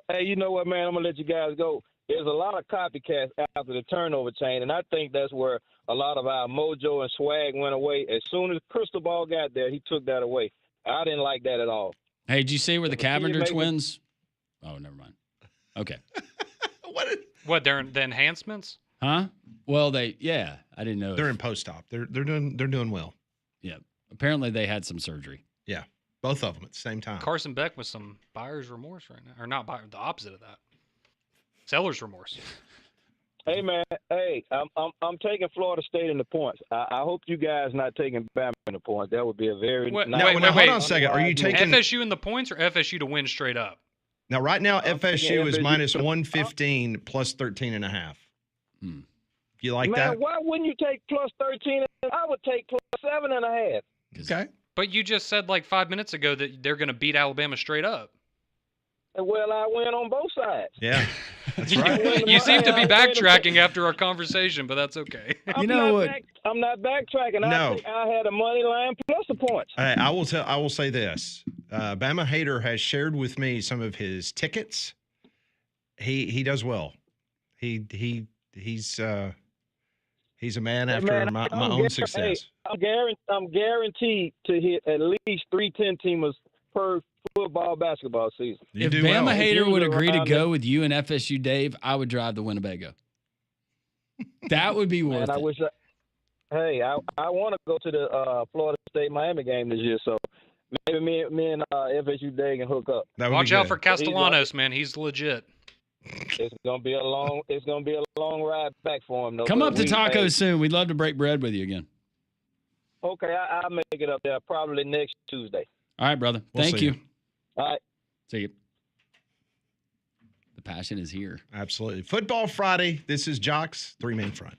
Hey, you know what, man? I'm gonna let you guys go. There's a lot of copycats after the turnover chain, and I think that's where a lot of our mojo and swag went away. As soon as Crystal Ball got there, he took that away. I didn't like that at all. Hey, did you see where the If a kid Cavender makes twins? Oh, never mind. Okay. What? They're the enhancements? Huh? Well, I didn't know. They're in post-op. They're doing well. Yeah. Apparently they had some surgery. Yeah. Both of them at the same time. Carson Beck with some buyer's remorse right now, or not buyer, the opposite of that. Seller's remorse. Hey man, I'm taking Florida State in the points. I hope you guys not taking Bama in the points. That would be a very Wait, nice. wait, hold on a second. Are you taking FSU in the points or FSU to win straight up? Now? Right now, FSU is FSU. minus 115 plus 13.5. If you like Man, that, why wouldn't you take plus 13? I would take plus 7.5. okay. But you just said like 5 minutes ago that they're going to beat Alabama straight up. Well, I win on both sides. Yeah, that's You, right. you seem to be I paid him- backtracking after our conversation, but that's okay. You know what? I'm not backtracking. No. I had a money line plus the points. I will say this. Bama Hater has shared with me some of his tickets. He does well. He's a man after my own success. Hey, I'm guaranteed to hit at least 3 10-teamers per football basketball season. You If do Bama well. Hater would agree to around go with you and FSU Dave, I would drive to Winnebago. That would be worth And I it. wish I want to go to the Florida State Miami game this year, so maybe me and FSU Dave can hook up. That would Watch be out good. for Castellanos, man. He's legit. It's gonna be a long ride back for him. Though. Come up to Hey, tacos soon. We'd love to break bread with you again. Okay, I'll make it up there probably next Tuesday. All right, brother. We'll Thank see you. you. All right. See you. The passion is here. Absolutely. Football Friday. This is Jox, 3-man front.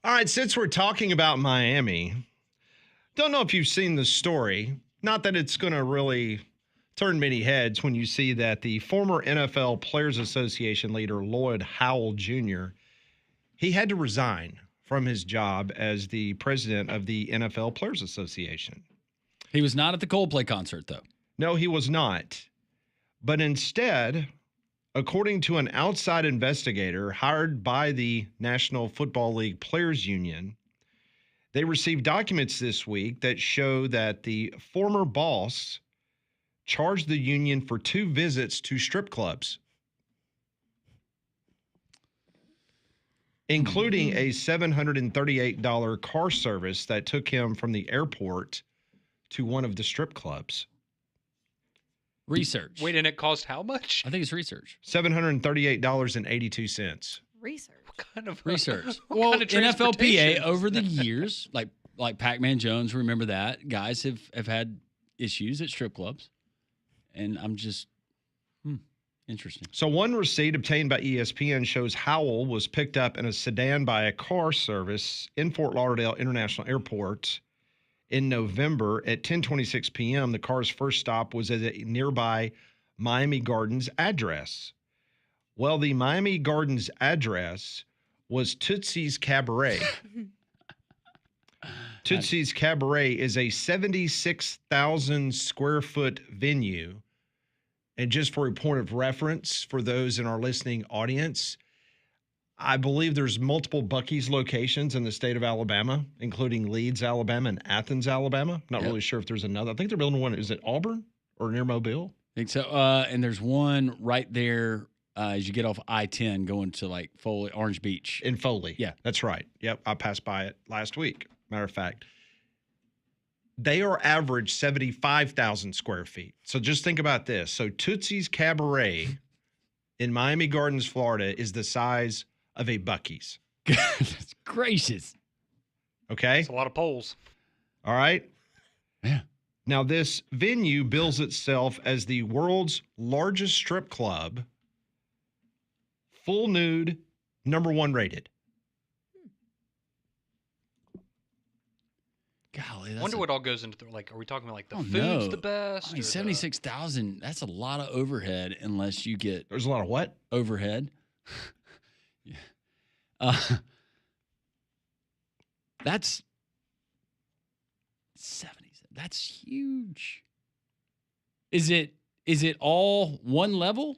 All right, since we're talking about Miami, don't know if you've seen the story. Not that it's going to really turn many heads when you see that the former NFL Players Association leader, Lloyd Howell Jr., he had to resign from his job as the president of the NFL Players Association. He was not at the Coldplay concert, though. No, he was not. But instead, according to an outside investigator hired by the National Football League Players Union, they received documents this week that show that the former boss charged the union for 2 visits to strip clubs, including a $738 car service that took him from the airport to one of the strip clubs. Research. Wait, and it cost how much? I think it's research. $738.82. Research. What kind of Research. what Well, kind of NFLPA transportation? over the years, like Pac-Man Jones, remember that guys have had issues at strip clubs, and I'm just interesting. So one receipt obtained by ESPN shows Howell was picked up in a sedan by a car service in Fort Lauderdale International Airport in November at 10:26 p.m. The car's first stop was at a nearby Miami Gardens address. Well, the Miami Gardens address was Tootsie's Cabaret. Tootsie's Cabaret is a 76,000 square foot venue. And just for a point of reference for those in our listening audience, I believe there's multiple Buc-ee's locations in the state of Alabama, including Leeds, Alabama, and Athens, Alabama. Not really sure if there's another. I think they're building one. Is it Auburn or near Mobile? I think so. And there's one right there as you get off I-10 going to like Foley, Orange Beach. In Foley. Yeah. That's right. Yep. I passed by it last week. Matter of fact. They are average 75,000 square feet. So just think about this. So Tootsie's Cabaret in Miami Gardens, Florida is the size of a Buc-ee's. That's gracious. Okay? It's a lot of poles. All right? Yeah. Now, this venue bills itself as the world's largest strip club, full nude, #1 rated. Golly, I that's wonder what all goes into are we talking about like the Oh, food's no. the best? I mean, or the- 76,000, that's a lot of overhead unless you get There's a lot of what? overhead. Yeah. That's 70. That's huge. Is it all one level?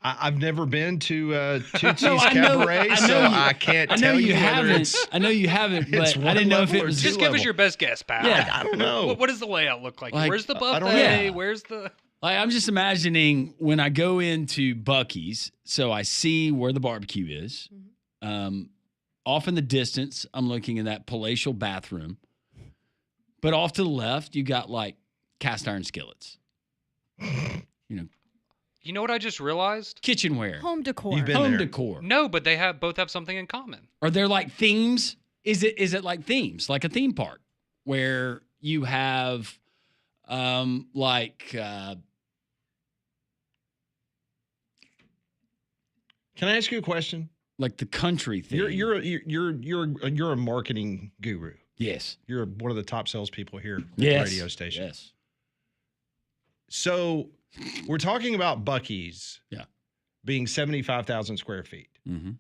I've never been to Tootsie's No, I know- Cabaret, I so know you- I can't I know tell you whether haven't. it's- I know you haven't, it's but I one didn't know if level it or was two Just give us level. your best guess, pal. Yeah. I don't know. What does the layout look like? Like, Where's the I buffet? don't know. Yeah. Where's the? Like, I'm just imagining when I go into Buc-ee's, so I see where the barbecue is. Off in the distance, I'm looking in that palatial bathroom. But off to the left, you got like cast iron skillets. You know what I just realized? Kitchenware. Home decor. You've been Home there. decor. No, but they both have something in common. Are there like themes? Is it like themes, like a theme park where you have can I ask you a question? like the country theme? You're a marketing guru. Yes. You're one of the top salespeople here at Yes. the radio station. Yes. So we're talking about Buc-ee's being 75,000 square feet. Mm-hmm.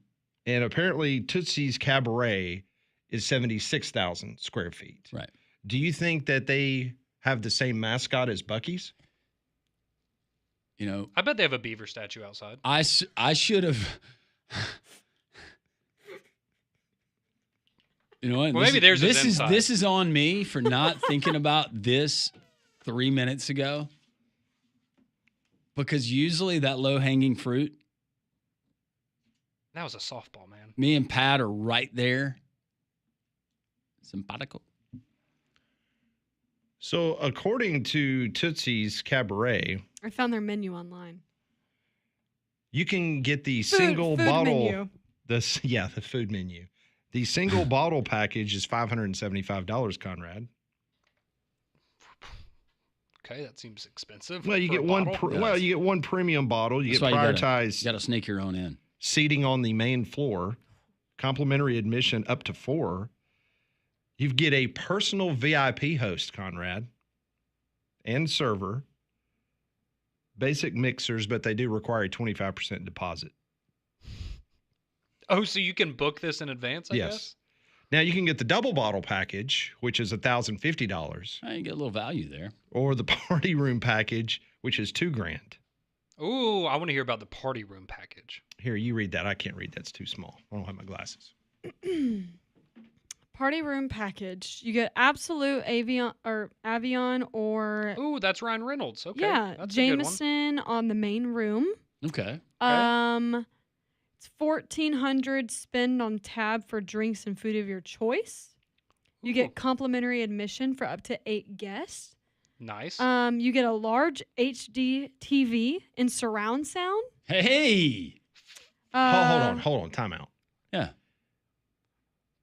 And apparently Tootsie's Cabaret is 76,000 square feet. Right. Do you think that they have the same mascot as Buc-ee's? You know, I bet they have a beaver statue outside. I should have. You know what? Well, maybe theirs is this inside. this is on me for not thinking about this 3 minutes ago. Because usually that low hanging fruit, That was a softball, man. me and Pat are right there. Simpatico. So according to Tootsie's Cabaret, I found their menu online. you can get the single food bottle. menu. The food menu. The single bottle package is $575, Conrad. Okay, that seems expensive. Well, you for a get one. bottle. You get one premium bottle. You That's get why you prioritized got to sneak your own in. seating on the main floor, complimentary admission up to 4. You get a personal VIP host, Conrad, and server. Basic mixers, but they do require a 25% deposit. Oh, so you can book this in advance, I guess? Now you can get the double bottle package, which is $1,050. You get a little value there. Or the party room package, which is $2,000. Ooh, I want to hear about the party room package. Here, you read that. I can't read. That's too small. I don't have my glasses. Party room package. You get Absolute Avion or Ooh, that's Ryan Reynolds. Okay. yeah, That's a good one. Jameson on the main room. Okay. It's $1,400 spend on tab for drinks and food of your choice. You Ooh. get complimentary admission for up to 8 guests. Nice. You get a large HD TV in surround sound. Hey. Hold on. Time out. Yeah.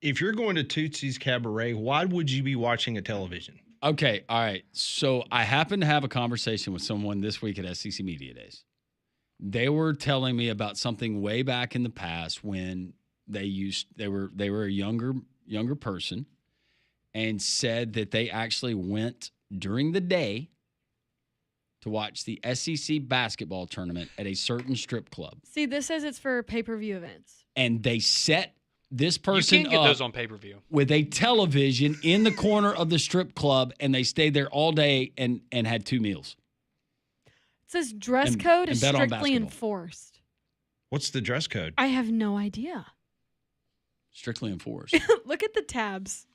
If you're going to Tootsie's Cabaret, why would you be watching a television? Okay. All right. So I happened to have a conversation with someone this week at SEC Media Days. They were telling me about something way back in the past when they were a younger person and said that they actually went during the day to watch the SEC basketball tournament at a certain strip club. See, this says it's for pay-per-view events. And they set this person you can get up those on pay-per-view with a television in the corner of the strip club, and they stayed there all day and had 2 meals. It says dress code is bet on strictly basketball. enforced. What's the dress code? I have no idea. Strictly enforced. Look at the tabs.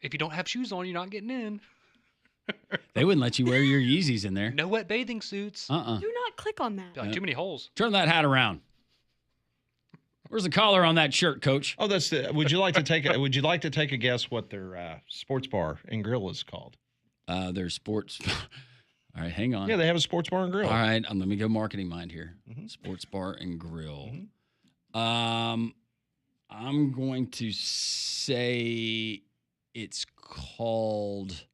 If you don't have shoes on, you're not getting in. They wouldn't let you wear your Yeezys in there. No wet bathing suits. Do not click on that. Too many holes. Turn that hat around. Where's the collar on that shirt, Coach? Oh, that's the. Would you like to take a guess what their sports bar and grill is called? Their sports. All right, hang on. Yeah, they have a sports bar and grill. All right, let me go marketing mind here. Mhm. Sports bar and grill. Mhm. I'm going to say it's called.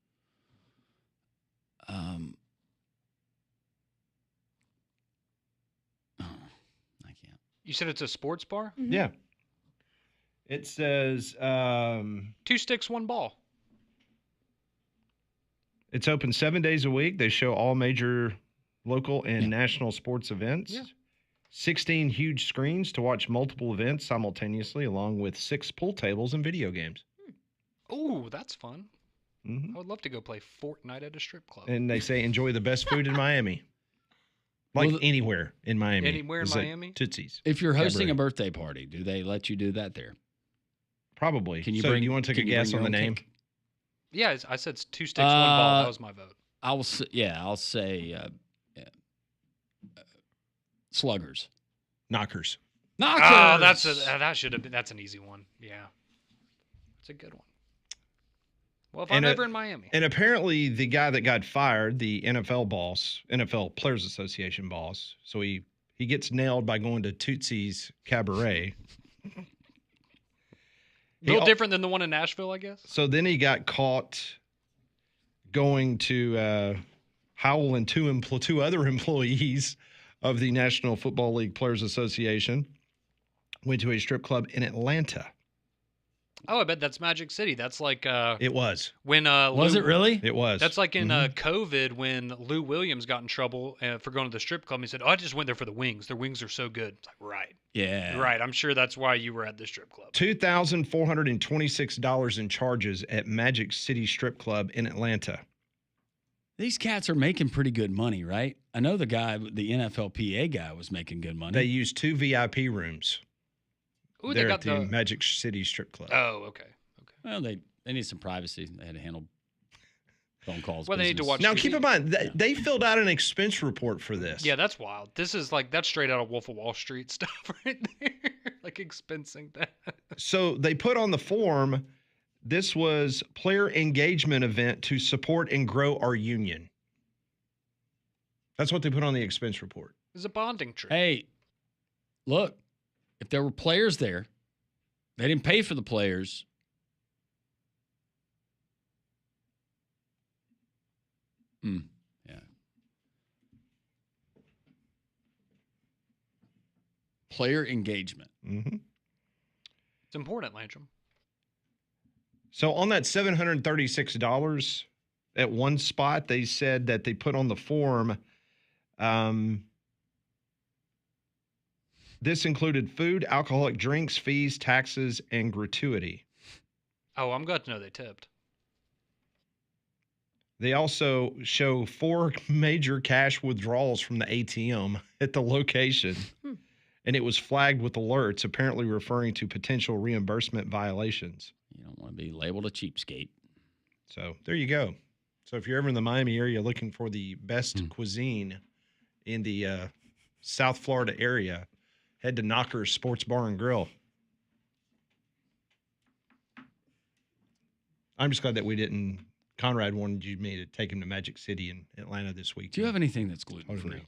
I can't. You said it's a sports bar? Mhm. Yeah. It says 2 sticks, 1 ball. it's open 7 days a week. They show all major local and national sports events. Yeah. 16 huge screens to watch multiple events simultaneously, along with 6 pool tables and video games. Ooh, that's fun. Mhm. I would love to go play Fortnite at a strip club. And they say enjoy the best food in Miami. Like Well, anywhere in Miami. Anywhere in is at Miami? Tootsie's. If you're hosting Cabaret. a birthday party, do they let you do that there? Probably. Can you so bring? you want to take can a you guess bring on the your own name? cake? Yeah, I said it's 2 sticks, 1 ball. That was my vote. I'll say sluggers. Knockers. Knockers. Oh, that should have been. That's an easy one. Yeah, it's a good one. Well, if I'm ever in Miami, And apparently the guy that got fired, the NFL boss, NFL Players Association boss, so he gets nailed by going to Tootsie's Cabaret. a little different than the one in Nashville, I guess. So then he got caught going to Howell and two other employees of the National Football League Players Association. Went to a strip club in Atlanta. Oh, I bet that's Magic City. That's like It was. when Was it really? It was. That's like in COVID when Lou Williams got in trouble for going to the strip club. He said, "Oh, I just went there for the wings. Their wings are so good." It's like, right, Yeah. right. I'm sure that's why you were at the strip club. $2,426 in charges at Magic City Strip Club in Atlanta. These cats are making pretty good money, right? I know the NFLPA guy was making good money. They used 2 VIP rooms. Ooh, They're they at got the the. Magic City Strip Club. Oh, okay. Well, they need some privacy. They had to handle phone calls. Well, they need to business. watch Now, TV. keep in mind, they filled out an expense report for this. Yeah, that's wild. This is like that's straight out of Wolf of Wall Street stuff right there, like expensing that. So they put on the form, this was player engagement event to support and grow our union. That's what they put on the expense report. It's a bonding trip. Hey, look, if there were players there, they didn't pay for the players. Yeah. Player engagement. Mm-hmm. It's important, Landrum. So on that $736, At one spot, they said that they put on the form, this included food, alcoholic drinks, fees, taxes, and gratuity. Oh, I'm glad to know they tipped. They also show 4 major cash withdrawals from the ATM at the location, and it was flagged with alerts, apparently referring to potential reimbursement violations. You don't want to be labeled a cheapskate. So there you go. So if you're ever in the Miami area looking for the best cuisine in the South Florida area, head to Knocker's Sports Bar and Grill. I'm just glad that we didn't. Conrad wanted me to take him to Magic City in Atlanta this week. Do you have anything that's gluten-free?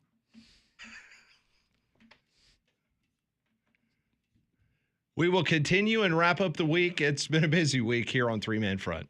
We will continue and wrap up the week. It's been a busy week here on Three Man Front.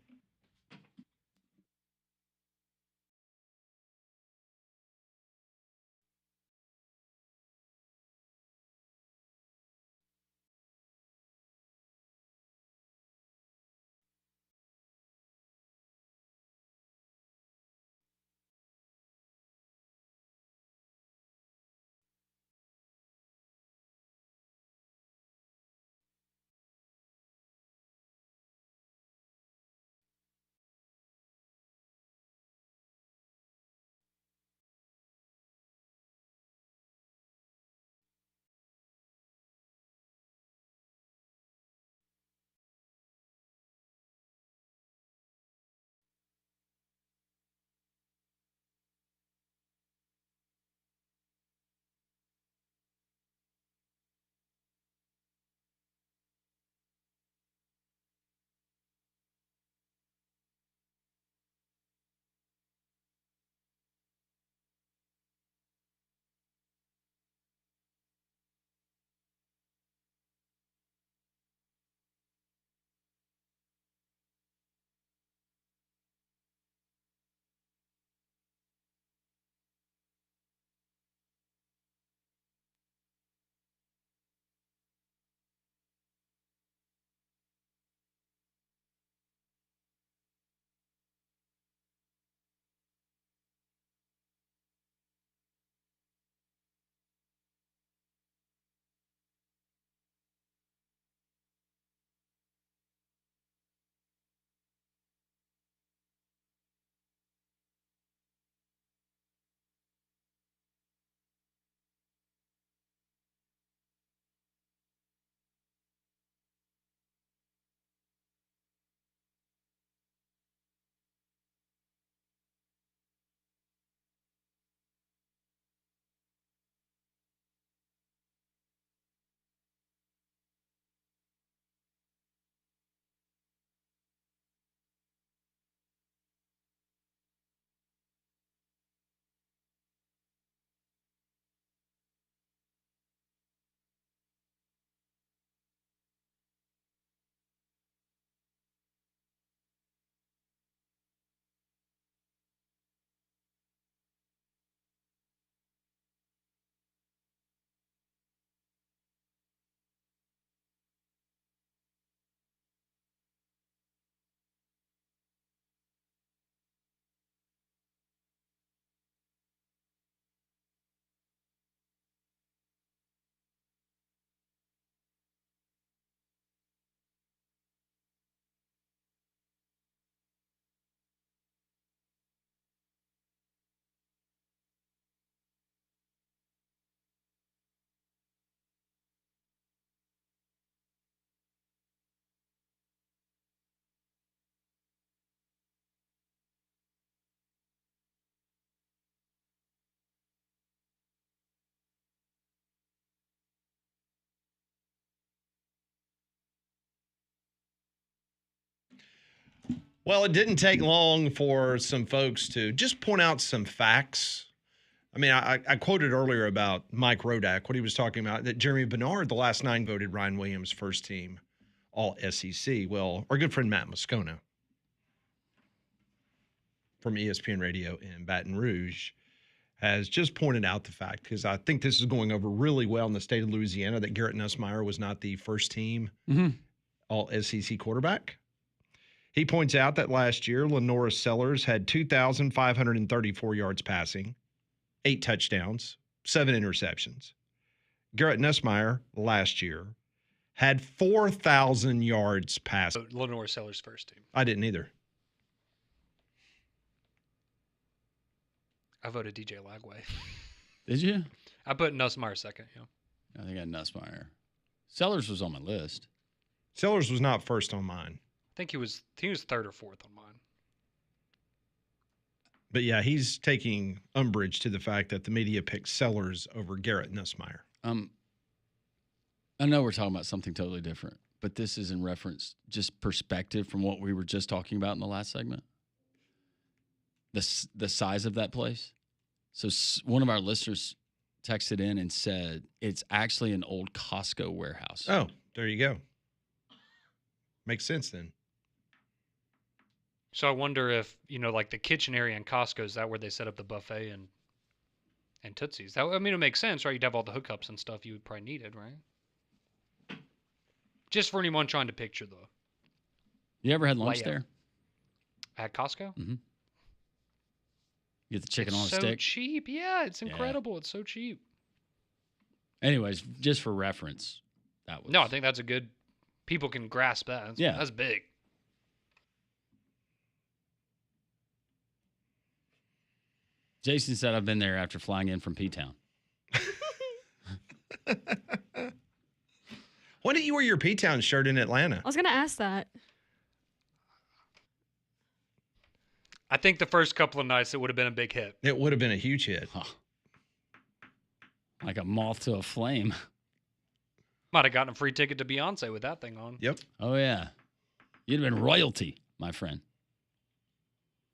Well, it didn't take long for some folks to just point out some facts. I mean, I quoted earlier about Mike Rodak, what he was talking about, that Jeremy Bernard, the last 9 voted Ryan Williams first team all SEC. Well, our good friend Matt Moscona from ESPN Radio in Baton Rouge has just pointed out the fact, because I think this is going over really well in the state of Louisiana, that Garrett Nussmeier was not the first team all SEC quarterback. He points out that last year, Lenora Sellers had 2,534 yards passing, 8 touchdowns, 7 interceptions. Garrett Nussmeier last year had 4,000 yards passing. Lenore Sellers' first team. I didn't either. I voted DJ Lagway. Did you? I put Nussmeier second. Yeah. I think I had Nussmeier. Sellers was on my list. Sellers was not first on mine. I think he was third or fourth on mine. But yeah, he's taking umbrage to the fact that the media picked Sellers over Garrett Nussmeier. I know we're talking about something totally different, but this is in reference, just perspective from what we were just talking about in the last segment. The size of that place. So one of our listeners texted in and said it's actually an old Costco warehouse. Oh, there you go. Makes sense then. So I wonder if, like the kitchen area in Costco, is that where they set up the buffet and Tootsie's? That, I mean, it makes sense, right? You'd have all the hookups and stuff you would probably need it, right? Just for anyone trying to picture the You ever had lunch layout. there? At Costco? Mm-hmm. You get the chicken It's on a so stick. cheap. Yeah, it's incredible. It's so cheap. Anyways, just for reference, that was. No, I think that's a good. People can grasp that. That's big. Jason said I've been there after flying in from P-Town. Why didn't you wear your P-Town shirt in Atlanta? I was going to ask that. I think the first couple of nights it would have been a big hit. It would have been a huge hit. Huh. Like a moth to a flame. Might have gotten a free ticket to Beyonce with that thing on. Yep. Oh, yeah. You'd have been royalty, my friend.